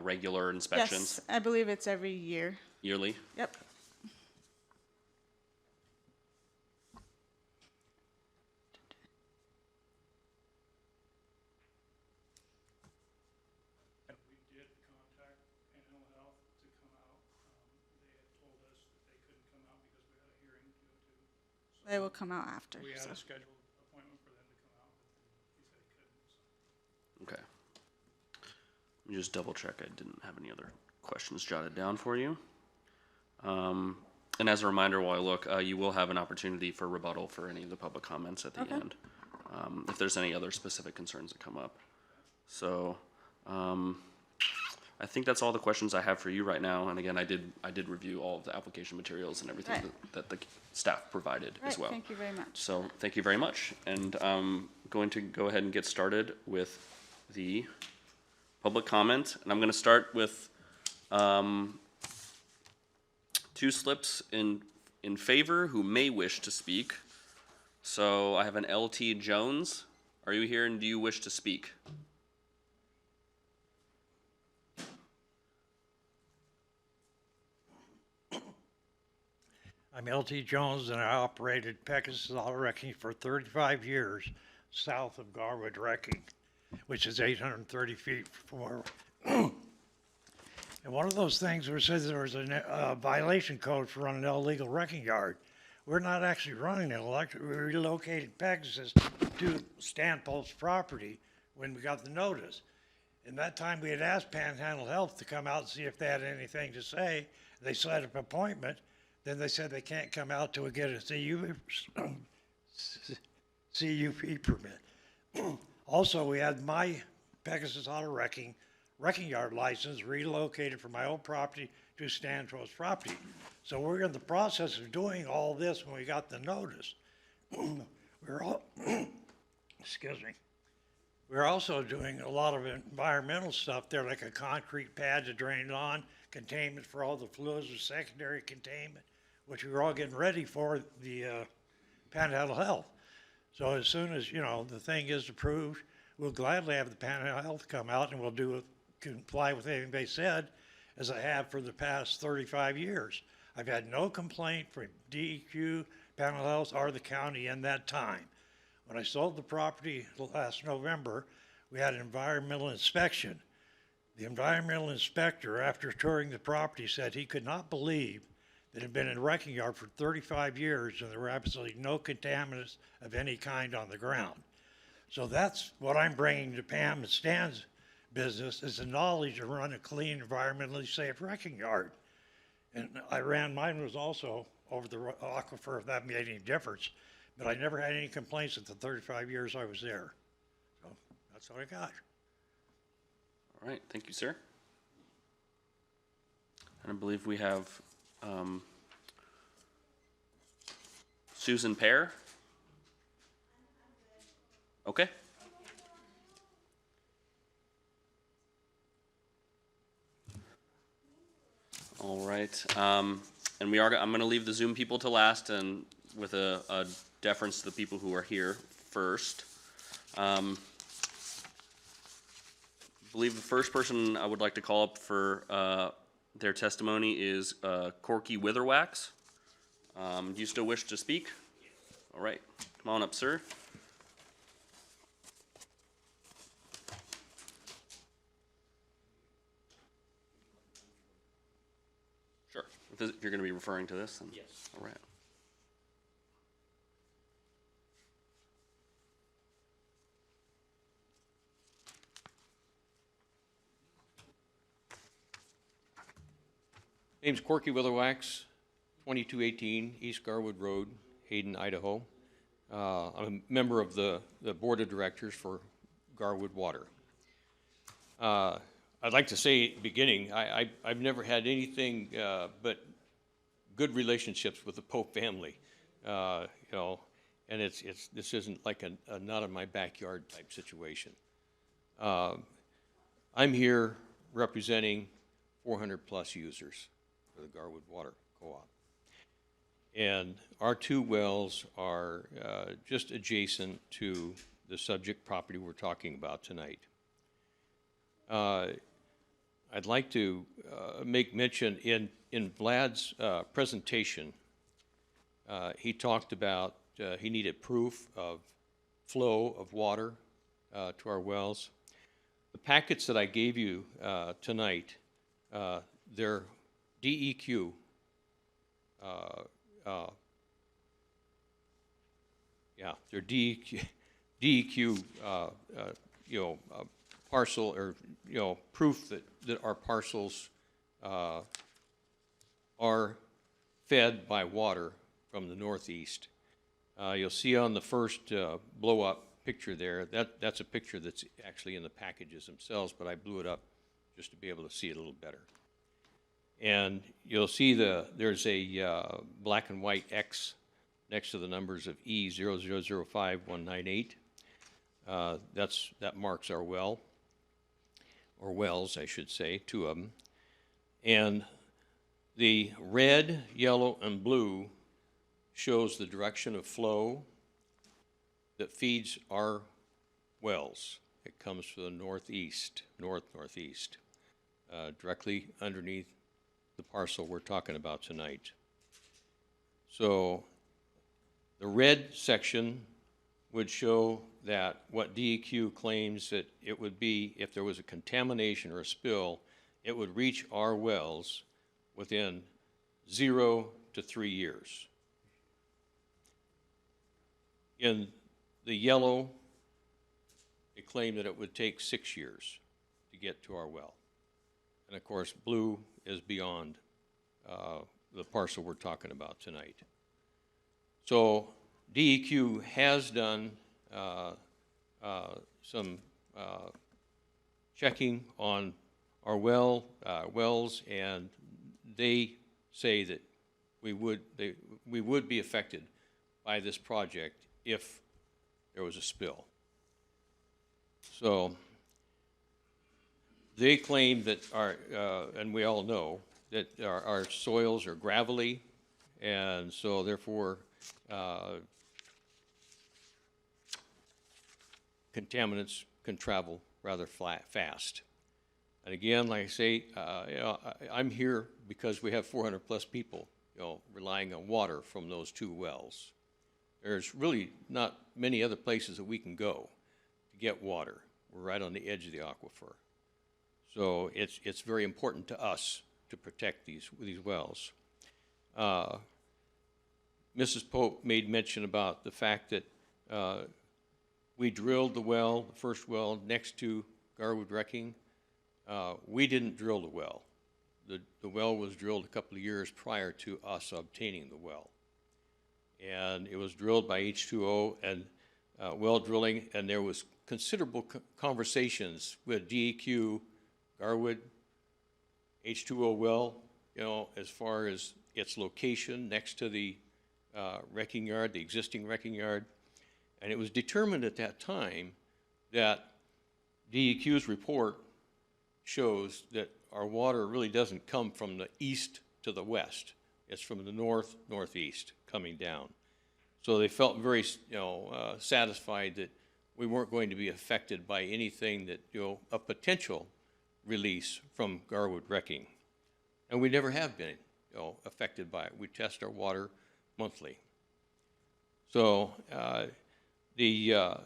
regular inspections Yes, I believe it's every year. yearly? Yep. And we did contact Panhandle Health to come out. They had told us that they couldn't come out because we had a hearing to go to. So They will come out after. we had so. a scheduled appointment for them to come out, but then he said he couldn't. So. Okay. Let me just double check I didn't have any other questions jotted down for you. And as a reminder while I look, you will have an opportunity for rebuttal for any of the public comments at the Okay. end, if there's any other specific concerns that come up. So, I think that's all the questions I have for you right now. And again, I did review all of the application materials and everything Right. that the staff provided as Right, well. thank you very much. So, thank you very much. And I'm going to go ahead and get started with the public comment. And I'm going to start with two slips in favor who may wish to speak. So I have an LT Jones. Are you here and do you wish to speak? I'm LT Jones, and I operated Pegasus Auto Wrecking for 35 years south of Garwood Wrecking, which is 830 feet from where. And one of those things where it says there was a violation code for running an illegal wrecking yard. We're not actually running an electric. We relocated Pegasus to Stanpole's property when we got the notice. And that time we had asked Panhandle Health to come out and see if they had anything to say. They set up an appointment. Then they said they can't come out till we get a CUP permit. Also, we had my Pegasus Auto Wrecking yard license relocated from my old property to Stanpole's property. So we're in the process of doing all this when we got the notice. Excuse me. We're also doing a lot of environmental stuff there, like a concrete pad to drain on, containment for all the fluids with secondary containment, which we were all getting ready for the Panhandle Health. So as soon as, the thing is approved, we'll gladly have the Panhandle Health come out and we'll comply with anything they said. as I have for the past 35 years. I've had no complaint from DEQ, Panel Health, or the county in that time. When I sold the property last November, we had an environmental inspection. The environmental inspector, after touring the property, said he could not believe that it had been in a wrecking yard for 35 years and there were absolutely no contaminants of any kind on the ground. So that's what I'm bringing to Pam and Stan's business, is the knowledge to run a clean, environmentally safe wrecking yard. And mine was also over the aquifer, if that made any difference, but I never had any complaints in the 35 years I was there. So that's what I got. All right, thank you, sir. And I believe we have Susan Pear. Okay. All right, and I'm going to leave the Zoom people to last, and with a deference to the people who are here first. I believe the first person I would like to call up for their testimony is Corky Witherwax. Do you still wish to speak? All right, come on up, sir. Sure. If you're going to be referring to this, then yes. All right. Name's Corky Witherwax, 2218 East Garwood Road, Hayden, Idaho. I'm a member of the board of directors for Garwood Water. I'd like to say at the beginning, I've never had anything but good relationships with the Pope family, you know, and this isn't like a not in my backyard type situation. I'm here representing 400 plus users for the Garwood Water Co-op. And our two wells are just adjacent to the subject property we're talking about tonight. I'd like to make mention in Vlad's presentation, he talked about he needed proof of flow of water to our wells. The packets that I gave you tonight, they're DEQ. They're DEQ, parcel, or proof that our parcels are fed by water from the northeast. You'll see on the first blow-up picture there, that's a picture that's actually in the packages themselves, but I blew it up just to be able to see it a little better. And you'll see there's a black and white X next to the numbers of E0005198. That marks our well, or wells, I should say, two of them. And the red, yellow, and blue shows the direction of flow that feeds our wells. It comes from the northeast, northeast, directly underneath the parcel we're talking about tonight. So the red section would show that what DEQ claims that it would be if there was a contamination or a spill, it would reach our wells within 0 to 3 years. In the yellow, it claimed that it would take 6 years to get to our well. And of course, blue is beyond the parcel we're talking about tonight. So DEQ has done some checking on our wells, and they say that we would be affected by this project if there was a spill. So they claim that and we all know that our soils are gravelly, and so therefore contaminants can travel rather fast. And again, like I say, I'm here because we have 400-plus people, relying on water from those 2 wells. There's really not many other places that we can go to get water. We're right on the edge of the aquifer. So it's very important to us to protect these wells. Mrs. Pope made mention about the fact that we drilled the first well next to Garwood Wrecking. We didn't drill the well. The well was drilled a couple of years prior to us obtaining the well. And it was drilled by H2O and well drilling, and there was considerable conversations with DEQ, Garwood, H2O well, as far as its location next to the wrecking yard, the existing wrecking yard. And it was determined at that time that DEQ's report shows that our water really doesn't come from the east to the west. It's from the north, northeast coming down. So they felt very, satisfied that we weren't going to be affected by anything that, a potential release from Garwood Wrecking. And we never have been, affected by it. We test our water monthly. So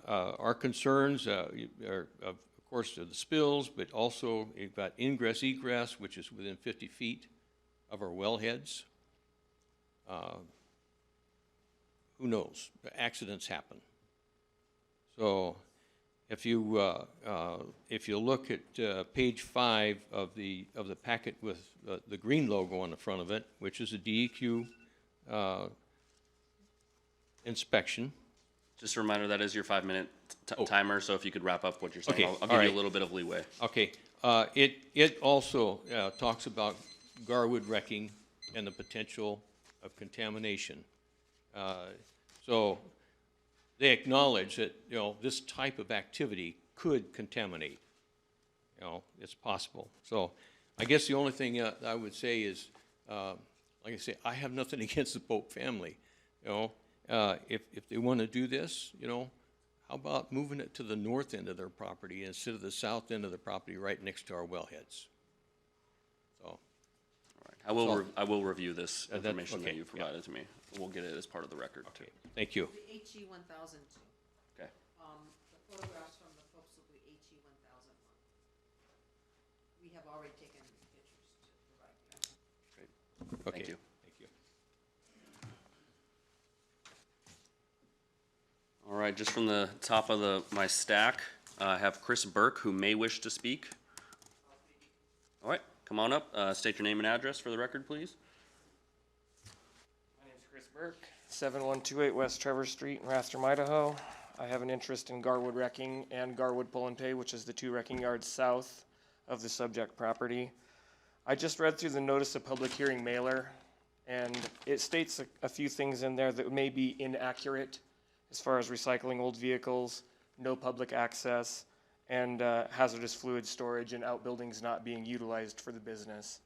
our concerns are, of course, the spills, but also you've got ingress, egress, which is within 50 feet of our wellheads. Who knows? Accidents happen. So if you look at page 5 of the packet with the green logo on the front of it, which is a DEQ inspection. Just a reminder, that is your 5-minute timer, so if you could wrap up what you're saying, Okay, I'll all give you right. a little bit of leeway. Okay, it also talks about Garwood Wrecking and the potential of contamination. So they acknowledge that, this type of activity could contaminate. It's possible. So I guess the only thing I would say is, like I say, I have nothing against the Pope family. If they want to do this, how about moving it to the north end of their property instead of the south end of the property right next to our wellheads? So, All right. I will review this That- information that okay, you provided to me. We'll get it as part of the record, too. okay, thank you. The HE 1002. Okay. The photographs from the folks will be HE 1001. We have already taken pictures to provide you. Okay, Thank you. Thank you. All right, just from the top of my stack, I have Chris Burke, who may wish to speak. All right, come on up. State your name and address for the record, please. My name's Chris Burke, 7128 West Trevor Street in Rathdrum, Idaho. I have an interest in Garwood Wrecking and Garwood Pull and Pay, which is the 2 wrecking yards south of the subject property. I just read through the notice of public hearing mailer, and it states a few things in there that may be inaccurate as far as recycling old vehicles, no public access, and hazardous fluid storage and outbuildings not being utilized for the business.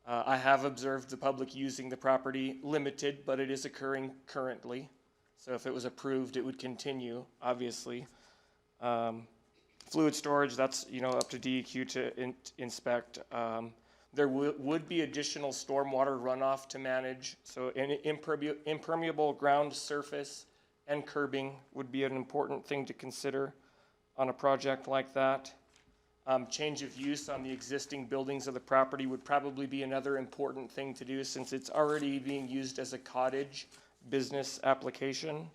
I have observed the public using the property limited, but it is occurring currently. So if it was approved, it would continue, obviously. Fluid storage, that's, up to DEQ to inspect. There would be additional stormwater runoff to manage. So an impermeable ground surface and curbing would be an important thing to consider on a project like that. Change of use on the existing buildings of the property would probably be another important thing to do since it's already being used as a cottage business application.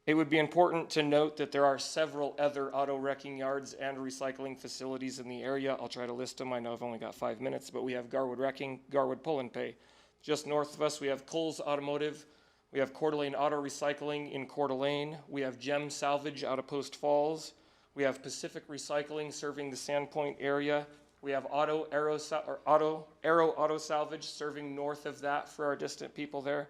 It would be important to note that there are several other auto wrecking yards and recycling facilities in the area. I'll try to list them. I know I've only got 5 minutes, but we have Garwood Wrecking, Garwood Pull and Pay. Just north of us, we have Kohl's Automotive. We have Coeur d'Alene Auto Recycling in Coeur d'Alene. We have Gem Salvage out of Post Falls. We have Pacific Recycling serving the Sandpoint area. We have Arrow Auto Salvage serving north of that for our distant people there.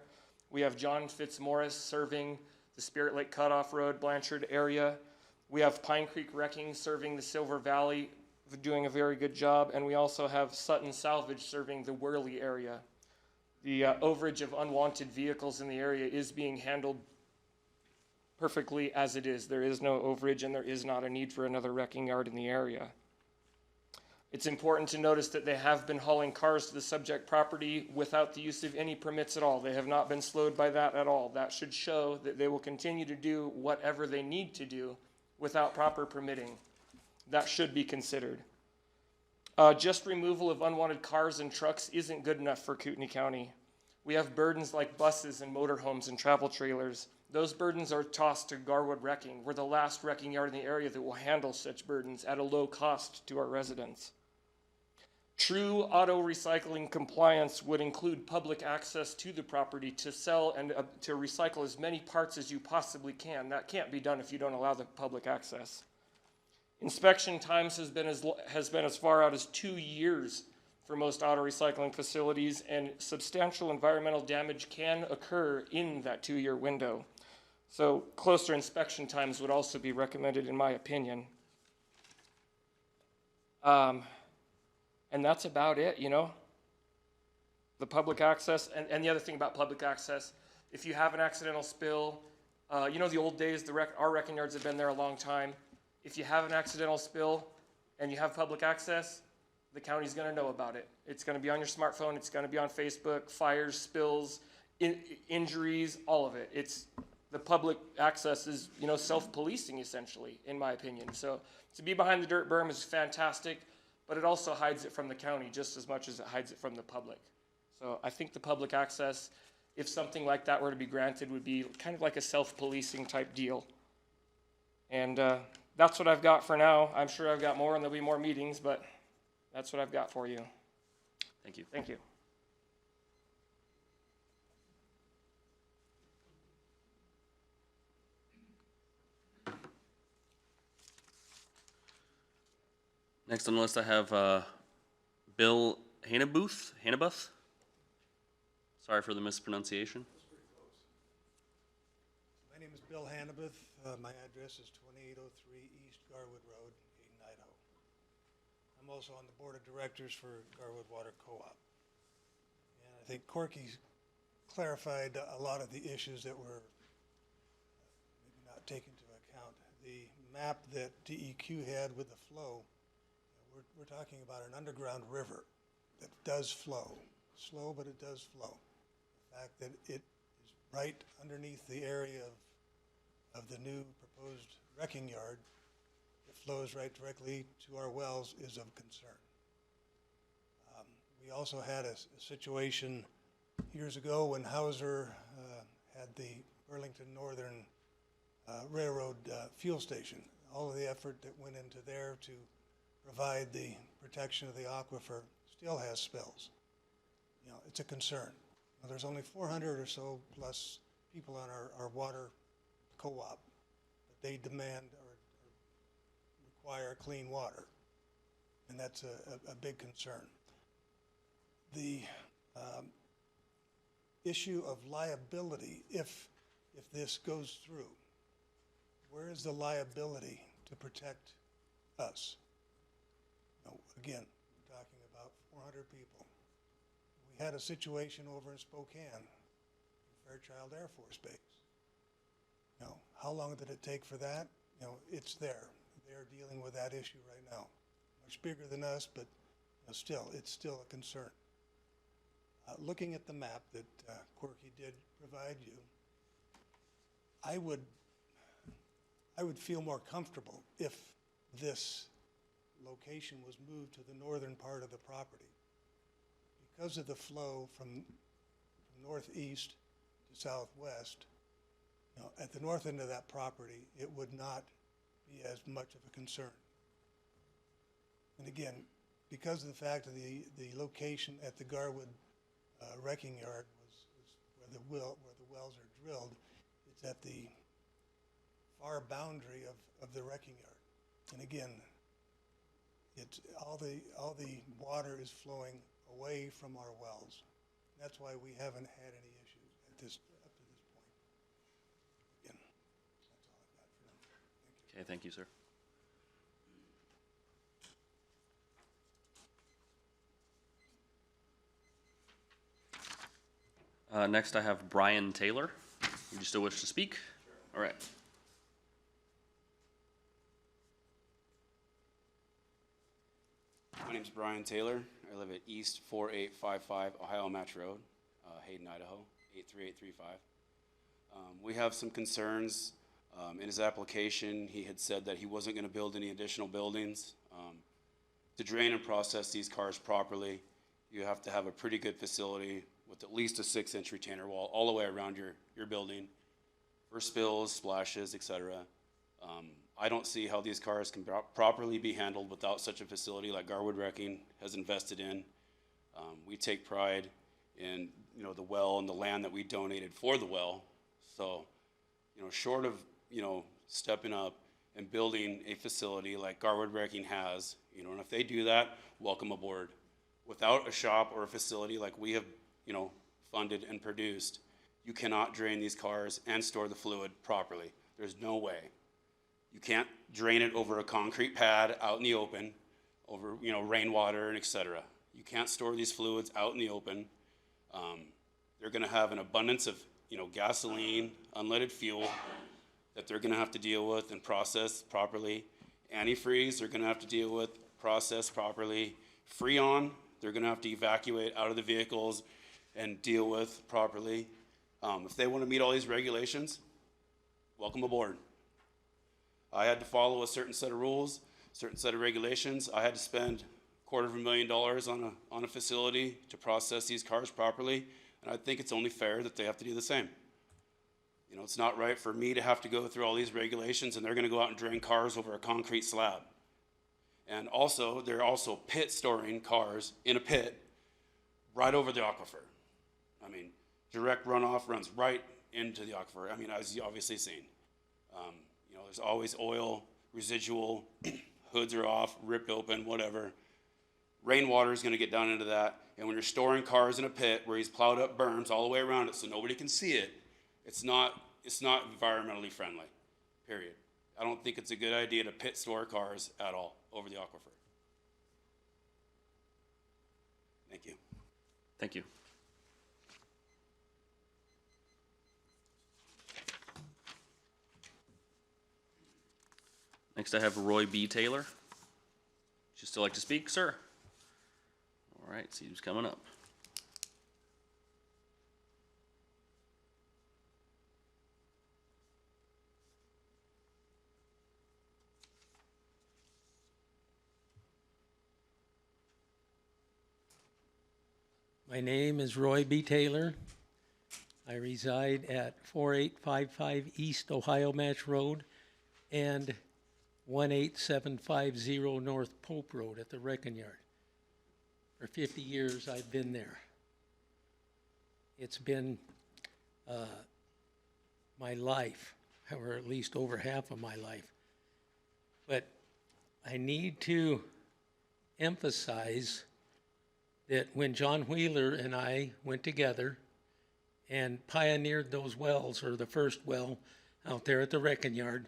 We have John Fitzmaurice serving the Spirit Lake Cutoff Road, Blanchard area. We have Pine Creek Wrecking serving the Silver Valley, doing a very good job. And we also have Sutton Salvage serving the Worley area. The overage of unwanted vehicles in the area is being handled perfectly as it is. There is no overage and there is not a need for another wrecking yard in the area. It's important to notice that they have been hauling cars to the subject property without the use of any permits at all. They have not been slowed by that at all. That should show that they will continue to do whatever they need to do without proper permitting. That should be considered. Just removal of unwanted cars and trucks isn't good enough for Kootenai County. We have burdens like buses and motorhomes and travel trailers. Those burdens are tossed to Garwood Wrecking. We're the last wrecking yard in the area that will handle such burdens at a low cost to our residents. True auto recycling compliance would include public access to the property to sell and to recycle as many parts as you possibly can. That can't be done if you don't allow the public access. Inspection times has been as far out as 2 years for most auto recycling facilities, and substantial environmental damage can occur in that 2-year window. So closer inspection times would also be recommended, in my opinion. And that's about it, you know? The public access, and the other thing about public access, if you have an accidental spill, you know the old days, our wrecking yards have been there a long time. If you have an accidental spill and you have public access, the county's gonna know about it. It's gonna be on your smartphone, it's gonna be on Facebook, fires, spills, injuries, all of it. The public access is, you know, self-policing essentially, in my opinion. So to be behind the dirt berm is fantastic, but it also hides it from the county just as much as it hides it from the public. So I think the public access, if something like that were to be granted, would be kind of like a self-policing type deal. And that's what I've got for now. I'm sure I've got more and there'll be more meetings, but that's what I've got for you. Thank you. Thank you. Next on the list, I have Bill Hannebuth. Sorry for the mispronunciation. My name is Bill Hannebuth. My address is 2803 East Garwood Road, Idaho. I'm also on the board of directors for Garwood Water Co-op. And I think Corky clarified a lot of the issues that were maybe not taken into account. The map that DEQ had with the flow, we're talking about an underground river that does flow. Slow, but it does flow. The fact that it is right underneath the area of the new proposed wrecking yard, it flows right directly to our wells, is of concern. We also had a situation years ago when Hauser had the Burlington Northern Railroad fuel station. All of the effort that went into there to provide the protection of the aquifer still has spills. You know, it's a concern. Now, there's only 400 or so plus people on our water co-op, but they demand or require clean water, and that's a big concern. The issue of liability, if this goes through, where is the liability to protect us? Now, again, we're talking about 400 people. We had a situation over in Spokane, Fairchild Air Force Base. You know, how long did it take for that? You know, it's there. They're dealing with that issue right now. Much bigger than us, but you know, still, it's still a concern. Looking at the map that Corky did provide you, I would feel more comfortable if this location was moved to the northern part of the property. Because of the flow from northeast to southwest, you know, at the north end of that property, it would not be as much of a concern. And again, because of the fact of the location at the Garwood wrecking yard was where the wells are drilled, it's at the far boundary of the wrecking yard. And again, it's all the water is flowing away from our wells. That's why we haven't had any issues up to this point. Again, that's all I've got for now. Thank you. Okay, thank you, sir. Next, I have Brian Taylor. Would you still wish to speak? Sure. All right. My name's Brian Taylor. I live at East 4855 Ohio Match Road, Hayden, Idaho, 83835. We have some concerns. In his application, he had said that he wasn't going to build any additional buildings. To drain and process these cars properly, you have to have a pretty good facility with at least a 6-inch retainer wall all the way around your building for spills, splashes, etc. I don't see how these cars can properly be handled without such a facility like Garwood Wrecking has invested in. We take pride in the well and the land that we donated for the well. So, short of stepping up and building a facility like Garwood Wrecking has, and if they do that, welcome aboard. Without a shop or a facility like we have, funded and produced, you cannot drain these cars and store the fluid properly. There's no way. You can't drain it over a concrete pad out in the open, over rainwater and etc. You can't store these fluids out in the open. They're going to have an abundance of gasoline, unleaded fuel that they're going to have to deal with and process properly. Antifreeze they're going to have to deal with, process properly. Freon they're going to have to evacuate out of the vehicles and deal with properly. If they want to meet all these regulations, welcome aboard. I had to follow a certain set of rules, certain set of regulations. I had to spend $250,000 on a facility to process these cars properly, and I think it's only fair that they have to do the same. It's not right for me to have to go through all these regulations and they're going to go out and drain cars over a concrete slab. And also, they're also pit storing cars in a pit right over the aquifer. Direct runoff runs right into the aquifer. As you obviously seen. There's always oil, residual, hoods are off, ripped open, whatever. Rainwater is going to get down into that. And when you're storing cars in a pit where he's plowed up berms all the way around it so nobody can see it, it's not environmentally friendly, period. I don't think it's a good idea to pit store cars at all over the aquifer. Thank you. Thank you. Next I have Roy B. Taylor. Would you still like to speak, sir? All right, see who's coming up. My name is Roy B. Taylor. I reside at 4855 East Ohio Match Road and 18750 North Pope Road at the Wrecking Yard. For 50 years I've been there. It's been my life, or at least over half of my life. But I need to emphasize that when John Wheeler and I went together and pioneered those wells, or the first well out there at the Wrecking Yard,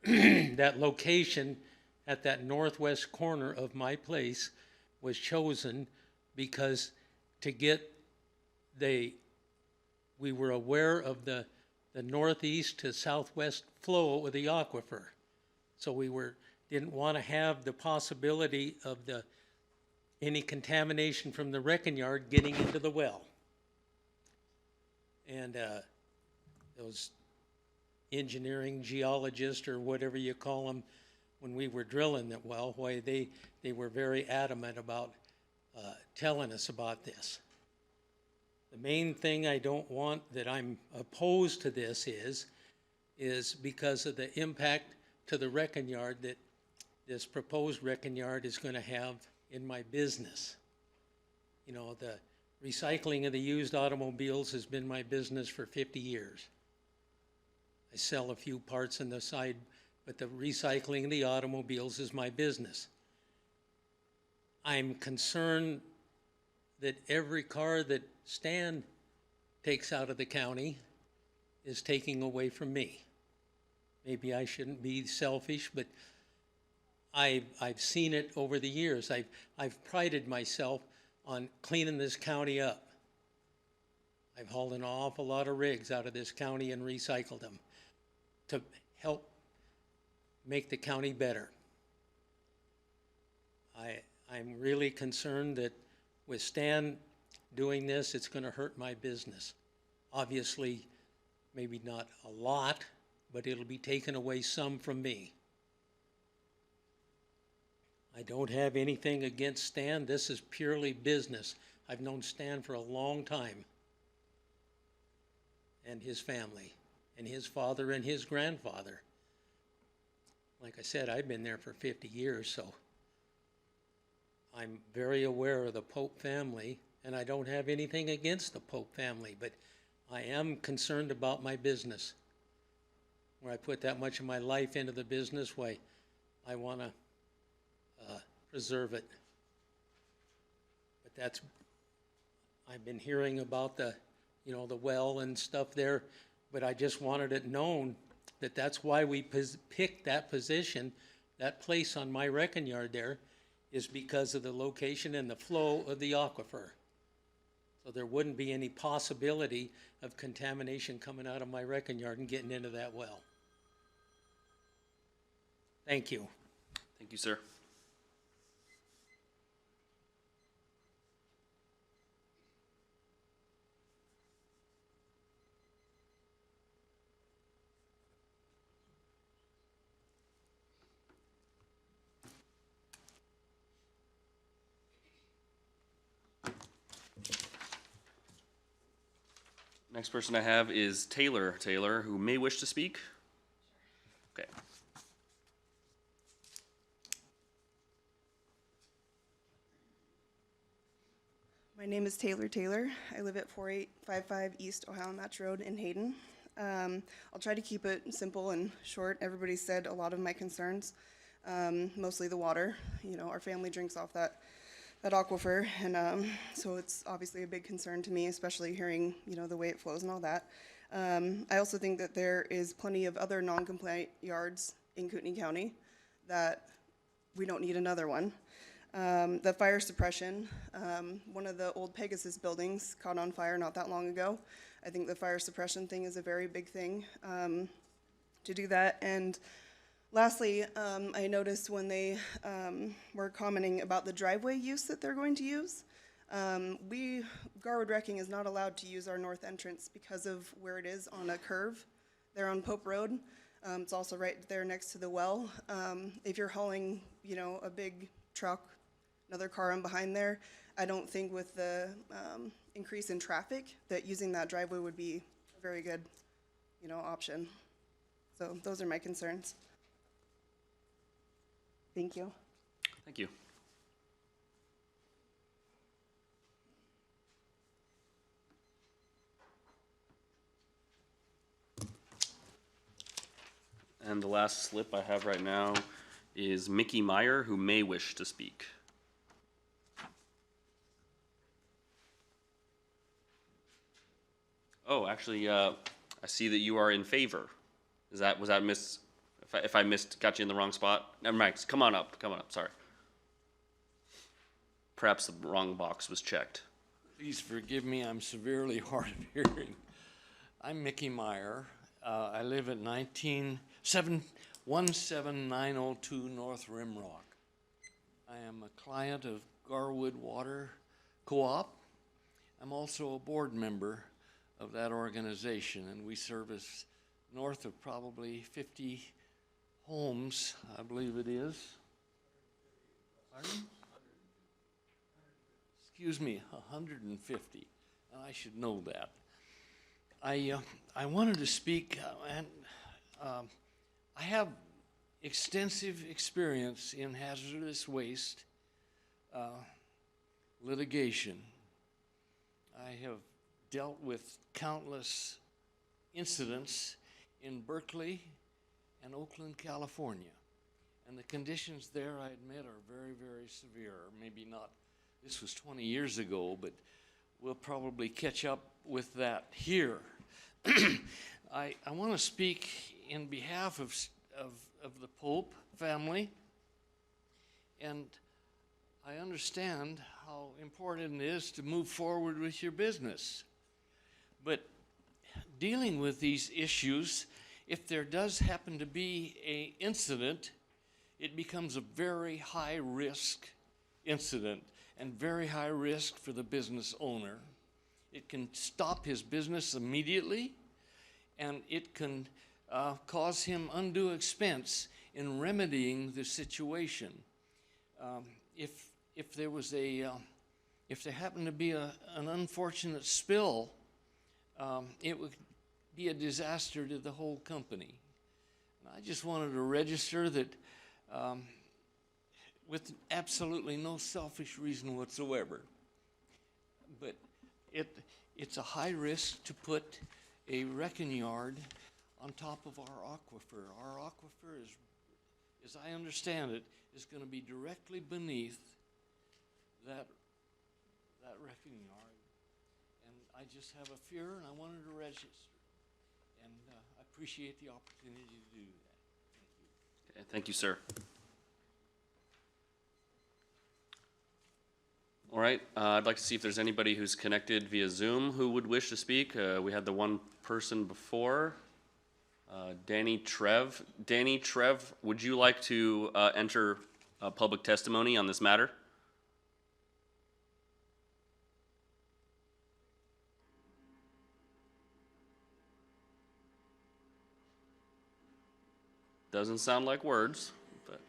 that location at that northwest corner of my place was chosen because we were aware of the northeast to southwest flow of the aquifer. So we didn't want to have the possibility of any contamination from the Wrecking Yard getting into the well. And those engineering geologists, or whatever you call them, when we were drilling that well, why they were very adamant about telling us about this. The main thing I don't want, that I'm opposed to this, is because of the impact to the Wrecking Yard that this proposed Wrecking Yard is going to have in my business. The recycling of the used automobiles has been my business for 50 years. I sell a few parts on the side, but the recycling of the automobiles is my business. I'm concerned that every car that Stan takes out of the county is taking away from me. Maybe I shouldn't be selfish, but I've seen it over the years. I've prided myself on cleaning this county up. I've hauled an awful lot of rigs out of this county and recycled them to help make the county better. I'm really concerned that with Stan doing this, it's gonna hurt my business. Obviously, maybe not a lot, but it'll be taken away some from me. I don't have anything against Stan. This is purely business. I've known Stan for a long time. And his family, and his father and his grandfather. Like I said, I've been there for 50 years, so I'm very aware of the Pope family, and I don't have anything against the Pope family, but I am concerned about my business. Where I put that much of my life into the business, why I want to preserve it. But that's, I've been hearing about the, you know, the well and stuff there, but I just wanted it known that that's why we picked that position, that place on my wrecking yard there, is because of the location and the flow of the aquifer. So there wouldn't be any possibility of contamination coming out of my wrecking yard and getting into that well. Thank you. Thank you, sir. Next person I have is Taylor who may wish to speak. Okay. My name is Taylor. I live at 4855 East Ohio Match Road in Hayden. I'll try to keep it simple and short. Everybody said a lot of my concerns, mostly the water. You know, our family drinks off that aquifer, and so it's obviously a big concern to me, especially hearing, you know, the way it flows and all that. I also think that there is plenty of other non-compliant yards in Kootenai County that we don't need another one. The fire suppression, one of the old Pegasus buildings caught on fire not that long ago. I think the fire suppression thing is a very big thing to do that. And lastly, I noticed when they were commenting about the driveway use that they're going to use, Garwood Wrecking is not allowed to use our north entrance because of where it is on a curve. They're on Pope Road. It's also right there next to the well. If you're hauling, you know, a big truck, another car in behind there, I don't think with the increase in traffic that using that driveway would be a very good, you know, option. So those are my concerns. Thank you. Thank you. And the last slip I have right now is Mickey Meyer, who may wish to speak. Oh, actually, I see that you are in favor. Was that if I got you in the wrong spot? Never mind, come on up, sorry. Perhaps the wrong box was checked. Please forgive me, I'm severely hard of hearing. I'm Mickey Meyer. I live at 17902 North Rimrock. I am a client of Garwood Water Co-op. I'm also a board member of that organization, and we service north of probably 50 homes, I believe it is. Pardon? Excuse me, 150. I should know that. I wanted to speak, and I have extensive experience in hazardous waste litigation. I have dealt with countless incidents in Berkeley and Oakland, California. And the conditions there, I admit, are very, very severe. Maybe not, this was 20 years ago, but we'll probably catch up with that here. I want to speak in behalf of the Pope family, and I understand how important it is to move forward with your business. But dealing with these issues, if there does happen to be an incident, it becomes a very high risk incident and very high risk for the business owner. It can stop his business immediately, and it can cause him undue expense in remedying the situation. If there was if there happened to be an unfortunate spill, it would be a disaster to the whole company. And I just wanted to register that with absolutely no selfish reason whatsoever. But it's a high risk to put a wrecking yard on top of our aquifer. Our aquifer is, as I understand it, is going to be directly beneath that wrecking yard. And I just have a fear, and I wanted to register. And I appreciate the opportunity to do that. Okay, thank you, sir. All right, I'd like to see if there's anybody who's connected via Zoom who would wish to speak. We had the one person before, Danny Trev. Danny Trev, would you like to enter public testimony on this matter? Doesn't sound like words, but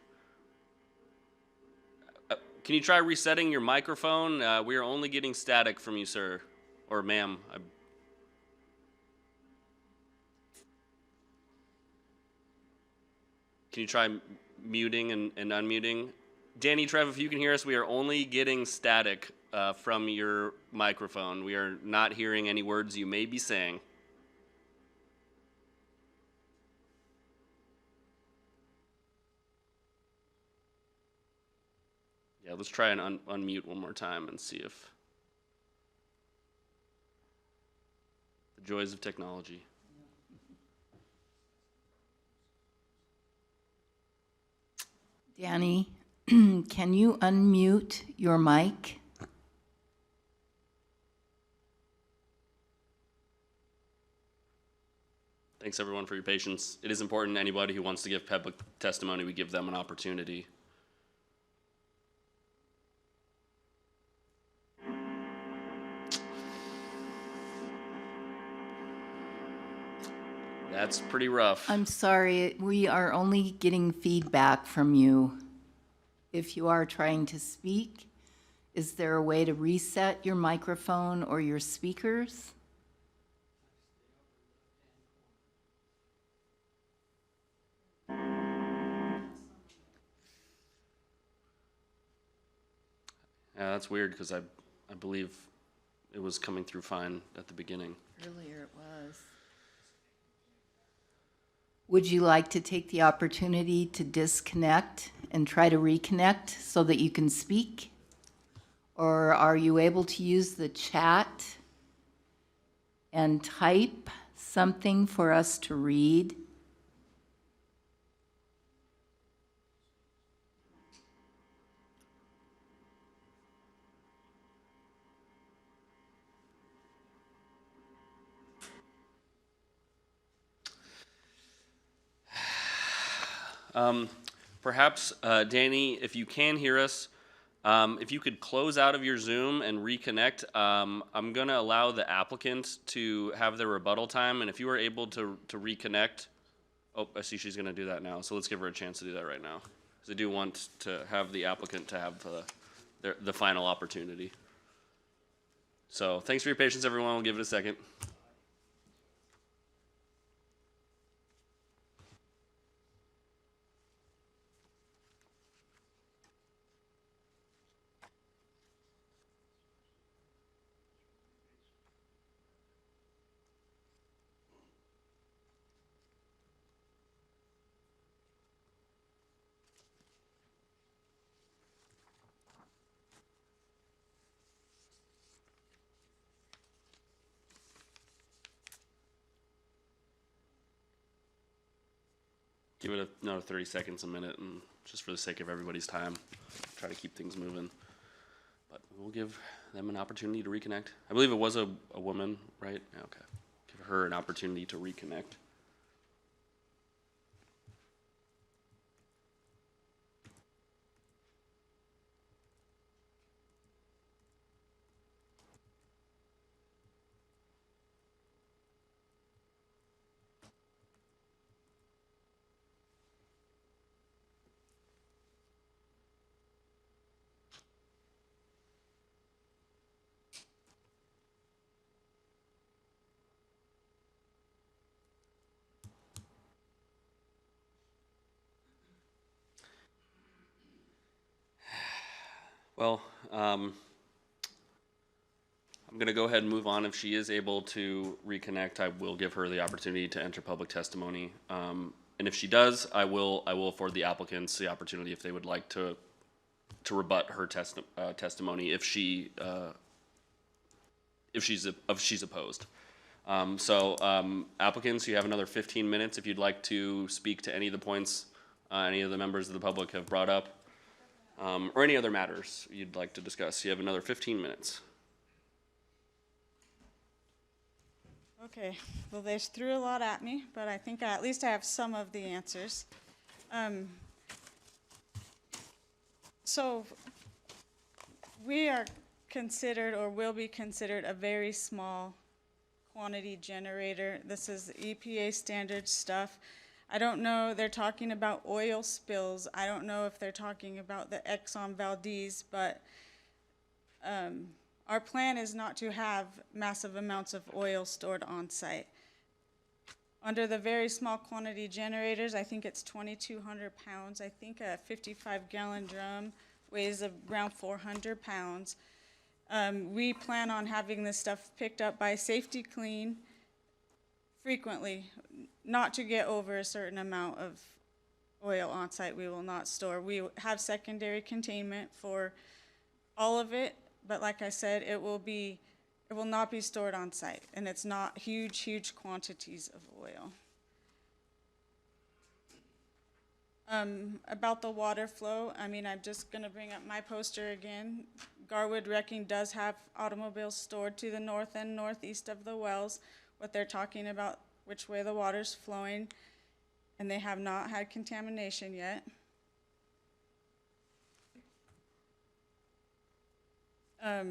can you try resetting your microphone? We are only getting static from you, sir, or ma'am. Can you try muting and unmuting? Danny Trev, if you can hear us, we are only getting static from your microphone. We are not hearing any words you may be saying. Yeah, let's try and unmute one more time and see if the joys of technology. Danny, can you unmute your mic? Thanks everyone for your patience. It is important anybody who wants to give public testimony, we give them an opportunity. That's pretty rough. I'm sorry, we are only getting feedback from you. If you are trying to speak, is there a way to reset your microphone or your speakers? Yeah, that's weird because I believe it was coming through fine at the beginning. Earlier it was. Would you like to take the opportunity to disconnect and try to reconnect so that you can speak? Or are you able to use the chat and type something for us to read? Perhaps, Danny, if you can hear us, if you could close out of your Zoom and reconnect, I'm going to allow the applicant to have their rebuttal time, and if you are able to reconnect, oh, I see she's going to do that now, so let's give her a chance to do that right now. Because I do want to have the applicant to have the final opportunity. So thanks for your patience, everyone. We'll give it a second. Give it another 30 seconds, a minute, and just for the sake of everybody's time, try to keep things moving. But we'll give them an opportunity to reconnect. I believe it was a woman, right? Yeah, okay. Give her an opportunity to reconnect. Well, I'm going to go ahead and move on. If she is able to reconnect, I will give her the opportunity to enter public testimony. And if she does, I will afford the applicants the opportunity if they would like to rebut her testimony if she's opposed. Applicants, you have another 15 minutes if you'd like to speak to any of the points any of the members of the public have brought up, or any other matters you'd like to discuss. You have another 15 minutes. Okay, well, they threw a lot at me, but I think at least I have some of the answers. So we are considered, or will be considered, a very small quantity generator. This is EPA standard stuff. I don't know, they're talking about oil spills. I don't know if they're talking about the Exxon Valdez, but our plan is not to have massive amounts of oil stored on site. Under the very small quantity generators, I think it's 2,200 pounds. I think a 55-gallon drum weighs around 400 pounds. We plan on having this stuff picked up by Safety Clean frequently, not to get over a certain amount of oil on site. We will not store. We have secondary containment for all of it. But like I said, it will not be stored on site, and it's not huge quantities of oil. About the water flow, I mean, I'm just gonna bring up my poster again. Garwood Wrecking does have automobiles stored to the north and northeast of the wells. What they're talking about, which way the water's flowing, and they have not had contamination yet. I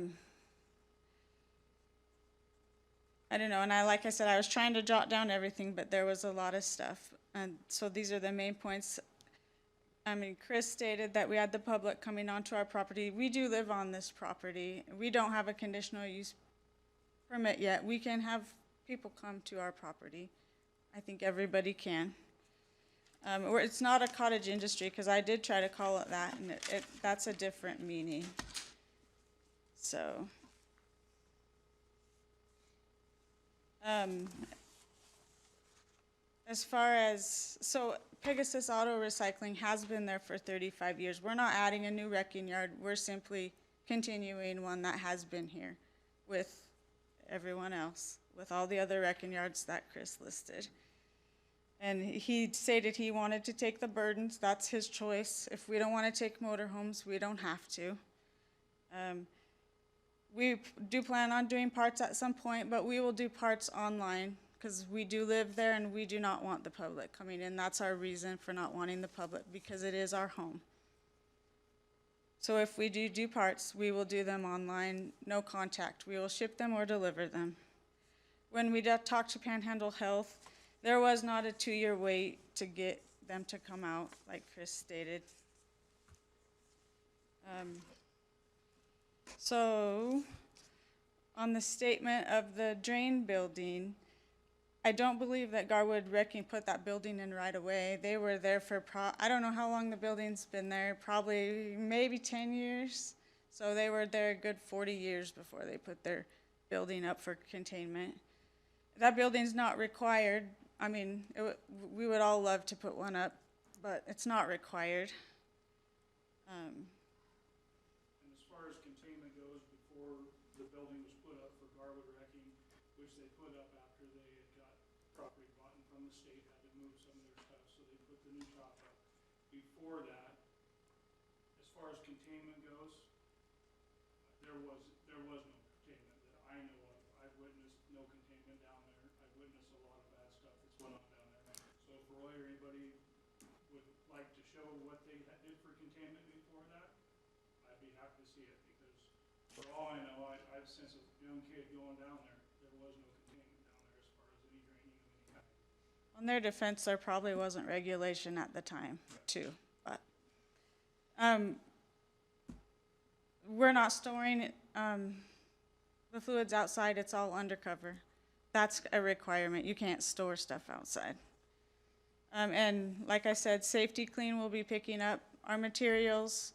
don't know, and like I said, I was trying to jot down everything, but there was a lot of stuff. And so these are the main points. I mean, Chris stated that we had the public coming onto our property. We do live on this property. We don't have a conditional use permit yet. We can have people come to our property. I think everybody can. It's not a cottage industry, because I did try to call it that, and that's a different meaning. So, as far as, so Pegasus Auto Recycling has been there for 35 years. We're not adding a new wrecking yard. We're simply continuing one that has been here with everyone else, with all the other wrecking yards that Chris listed. And he stated he wanted to take the burdens. That's his choice. If we don't want to take motorhomes, we don't have to. We do plan on doing parts at some point, but we will do parts online, because we do live there and we do not want the public coming in. That's our reason for not wanting the public, because it is our home. So if we do parts, we will do them online, no contact. We will ship them or deliver them. When we talked to Panhandle Health, there was not a 2-year wait to get them to come out, like Chris stated. So, on the statement of the drain building, I don't believe that Garwood Wrecking put that building in right away. They were there for, I don't know how long the building's been there, probably maybe 10 years. So they were there a good 40 years before they put their building up for containment. That building's not required. I mean, we would all love to put one up, but it's not required. And as far as containment goes, before the building was put up for Garwood Wrecking, which they put up after they had got property bought from the state, had to move some of their stuff, so they put the new top up. Before that, as far as containment goes, there was no containment that I know of. I've witnessed no containment down there. I've witnessed a lot of bad stuff that's went on down there. So if Roy or anybody would like to show what they did for containment before that, I'd be happy to see it, because for all I know, I've since a young kid going down there, there was no containment down there as far as any draining of any kind. On their defense, there probably wasn't regulation at the time, too. But we're not storing the fluids outside. It's all undercover. That's a requirement. You can't store stuff outside. And like I said, Safety Clean will be picking up our materials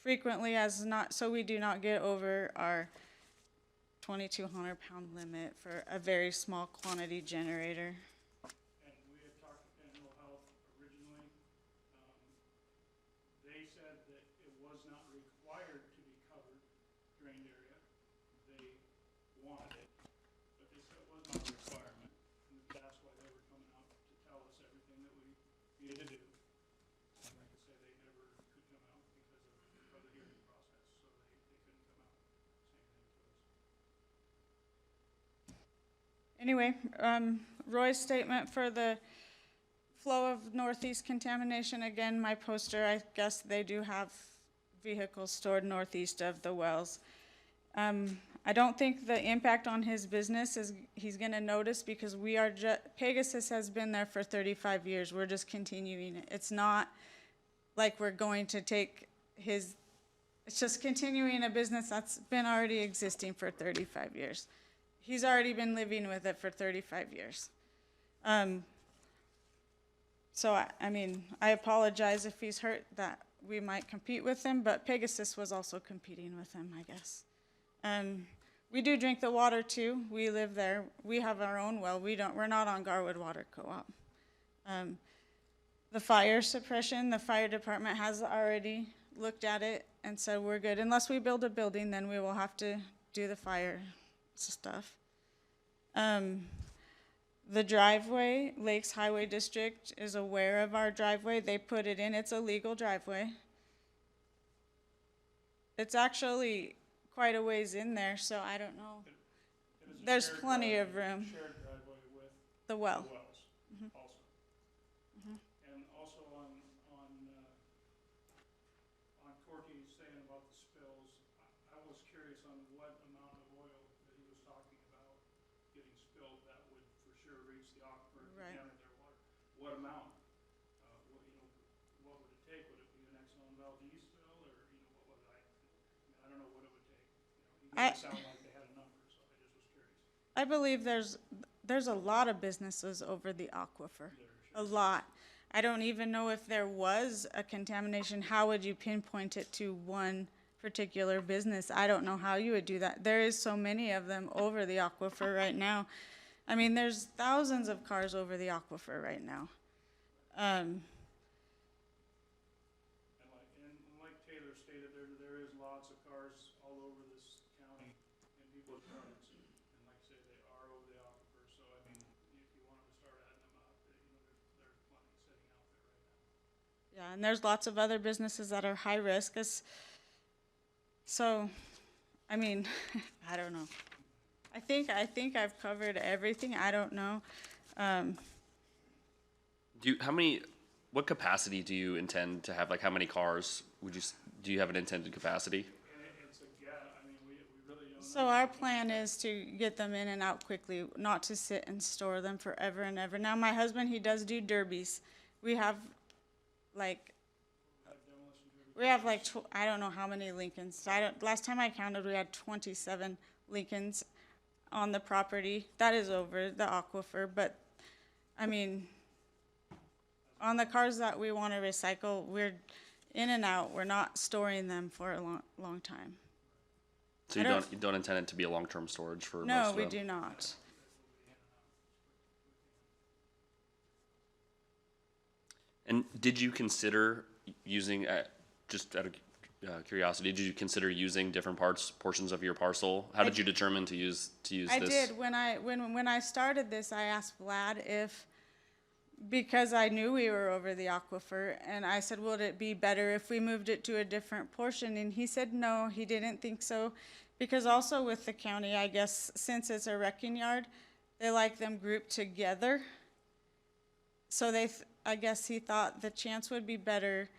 frequently as not, so we do not get over our 2,200 pound limit for a very small quantity generator. And we had talked to Penn Hill Health originally. They said that it was not required to be covered, drained area. They wanted it, but they said it was not a requirement. And that's why they were coming out to tell us everything that we needed to do. And like I say, they never could come out because of the hearing process, so they couldn't come out, say anything to us. Anyway, Roy's statement for the flow of northeast contamination, again, my poster, I guess they do have vehicles stored northeast of the wells. I don't think the impact on his business is, he's gonna notice because we are Pegasus has been there for 35 years. We're just continuing it. It's not like we're going to take his, it's just continuing a business that's been already existing for 35 years. He's already been living with it for 35 years. So, I mean, I apologize if he's hurt that we might compete with him, but Pegasus was also competing with him, I guess. We do drink the water too. We live there. We have our own well. We're not on Garwood Water Co-op. The fire suppression, the fire department has already looked at it and said we're good. Unless we build a building, then we will have to do the fire stuff. The driveway, Lakes Highway District is aware of our driveway. They put it in. It's a legal driveway. It's actually quite a ways in there, so I don't know. It is a There's shared plenty of driveway- room. Shared driveway with The well. the wells also. And also on Corky saying about the spills, I was curious on what amount of oil that he was talking about getting spilled that would for sure reach the aquifer and Right. contaminate their water. What amount? What would it take? Would it be an Exxon Valdez spill, or what would I don't know what it would take. He made it sound like they had a number, so I just was curious. I believe there's a lot of businesses over the aquifer. A lot. I don't even know if there was a contamination. How would you pinpoint it to one particular business? I don't know how you would do that. There is so many of them over the aquifer right now. I mean, there's thousands of cars over the aquifer right now. And like Taylor stated, there is lots of cars all over this county in people's yards. And like I say, they are over the aquifer, so I mean, if you wanted to start adding them up, there's plenty sitting out there right now. Yeah, and there's lots of other businesses that are high risk. So, I mean, I don't know. I think I've covered everything. I don't know. What capacity do you intend to have? Like, how many cars do you have an intended capacity? It's a guess. I mean, we really don't know. So our plan is to get them in and out quickly, not to sit and store them forever and ever. Now, my husband, he does do derbies. We have like, I don't know how many Lincolns. Last time I counted, we had 27 Lincolns on the property. That is over the aquifer, but I mean, on the cars that we want to recycle, we're in and out. We're not storing them for a long time. So you don't intend it to be a long-term storage for most No, of we them? do not. And did you consider using, just out of curiosity, did you consider using different portions of your parcel? How did you determine to use this? I did. When I started this, I asked Vlad if, because I knew we were over the aquifer, and I said, would it be better if we moved it to a different portion? And he said no, he didn't think so. Because also with the county, I guess, since it's a wrecking yard, they like them grouped together. So I guess he thought the chance would be better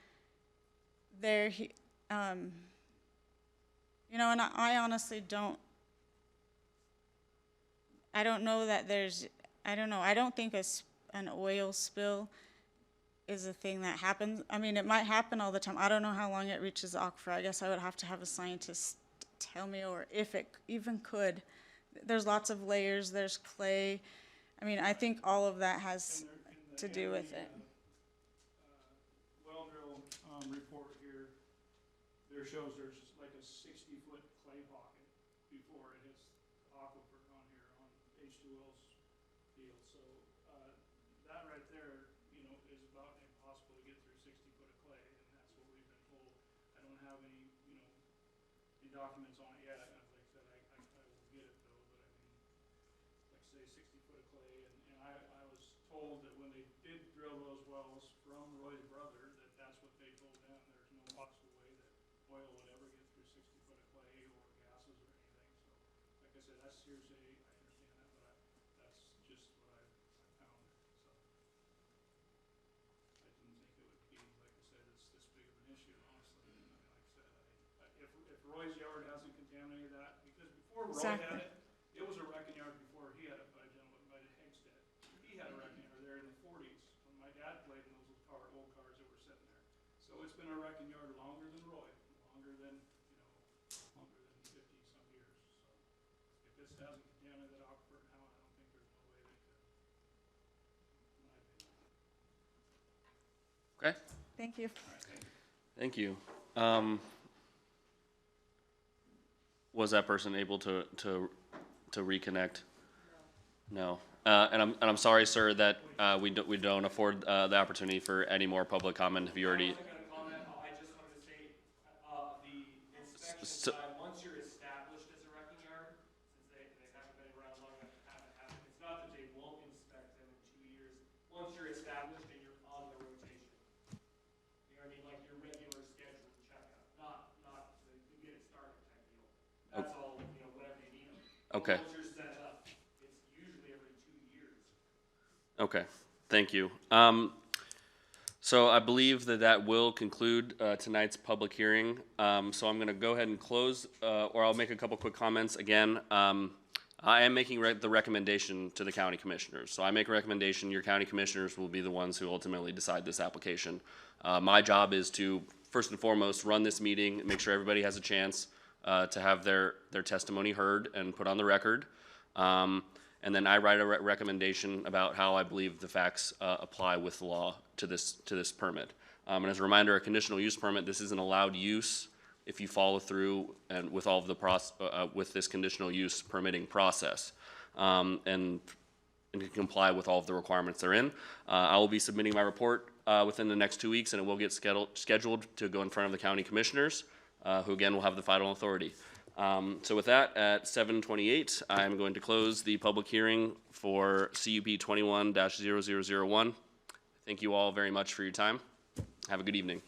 there. And I honestly don't know that I don't think an oil spill is a thing that happens. I mean, it might happen all the time. I don't know how long it reaches the aquifer. I guess I would have to have a scientist tell me, or if it even could. There's lots of layers, there's clay. I mean, I think all of that has to do with it. Well drill report here, there here shows there's like a 60-foot clay pocket before it hits the aquifer on here on H2O's field. So, that right there, you know, is about impossible to get through 60 foot of clay, and that's what we've been told. I don't have any, you know, any documents on it yet. Like I said, I will get it though, but I mean, like I say, 60 foot of clay, and I was told that when they did drill those wells from Roy's brother, that that's what they told them. There's no possible way that oil would ever get through 60 foot of clay or gases or anything. So, like I said, that's hearsay. I understand that, but that's just what I found. So, I didn't think it would be, like I said, it's this big of an issue, honestly. I mean, like I said, if Roy's yard hasn't contaminated that, because before Roy Exactly. had it, it was a wrecking yard before he had it by a gentleman by Hegstead. He had a wrecking yard there in the 40s when my dad played in those old cars that were sitting there. So it's been a wrecking yard longer than Roy, longer than, you know, longer than 50-some years. So if this hasn't contaminated that aquifer now, I don't think there's no way they could, in my opinion. Okay, Thank you. thank you. Was that person able to reconnect? No. And I'm sorry, sir, that we don't afford the opportunity for any more public comment. Have you already? I just wanted to say, the inspection So- side, once you're established as a wrecking yard, since they haven't been around long enough to have it happen, it's not that they won't inspect them in 2 years. Once you're established and you're on the rotation. You know what I mean? Like your regular scheduled checkup, not the get it started type deal. That's all, you know, whatever you need. But Okay. once you're set up, it's usually every 2 years. Okay, thank you. So I believe that will conclude tonight's public hearing. So I'm going to go ahead and close, or I'll make a couple quick comments. Again, I am making the recommendation to the county commissioners. So I make a recommendation, your county commissioners will be the ones who ultimately decide this application. My job is to, first and foremost, run this meeting, make sure everybody has a chance to have their testimony heard and put on the record. And then I write a recommendation about how I believe the facts apply with the law to this permit. And as a reminder, a conditional use permit, this is an allowed use if you follow through and with all of the with this conditional use permitting process, and can comply with all of the requirements therein. I will be submitting my report within the next 2 weeks, and it will get scheduled to go in front of the county commissioners, who again will have the final authority. So with that, at 7:28, I'm going to close the public hearing for CUP 21-0001. Thank you all very much for your time. Have a good evening.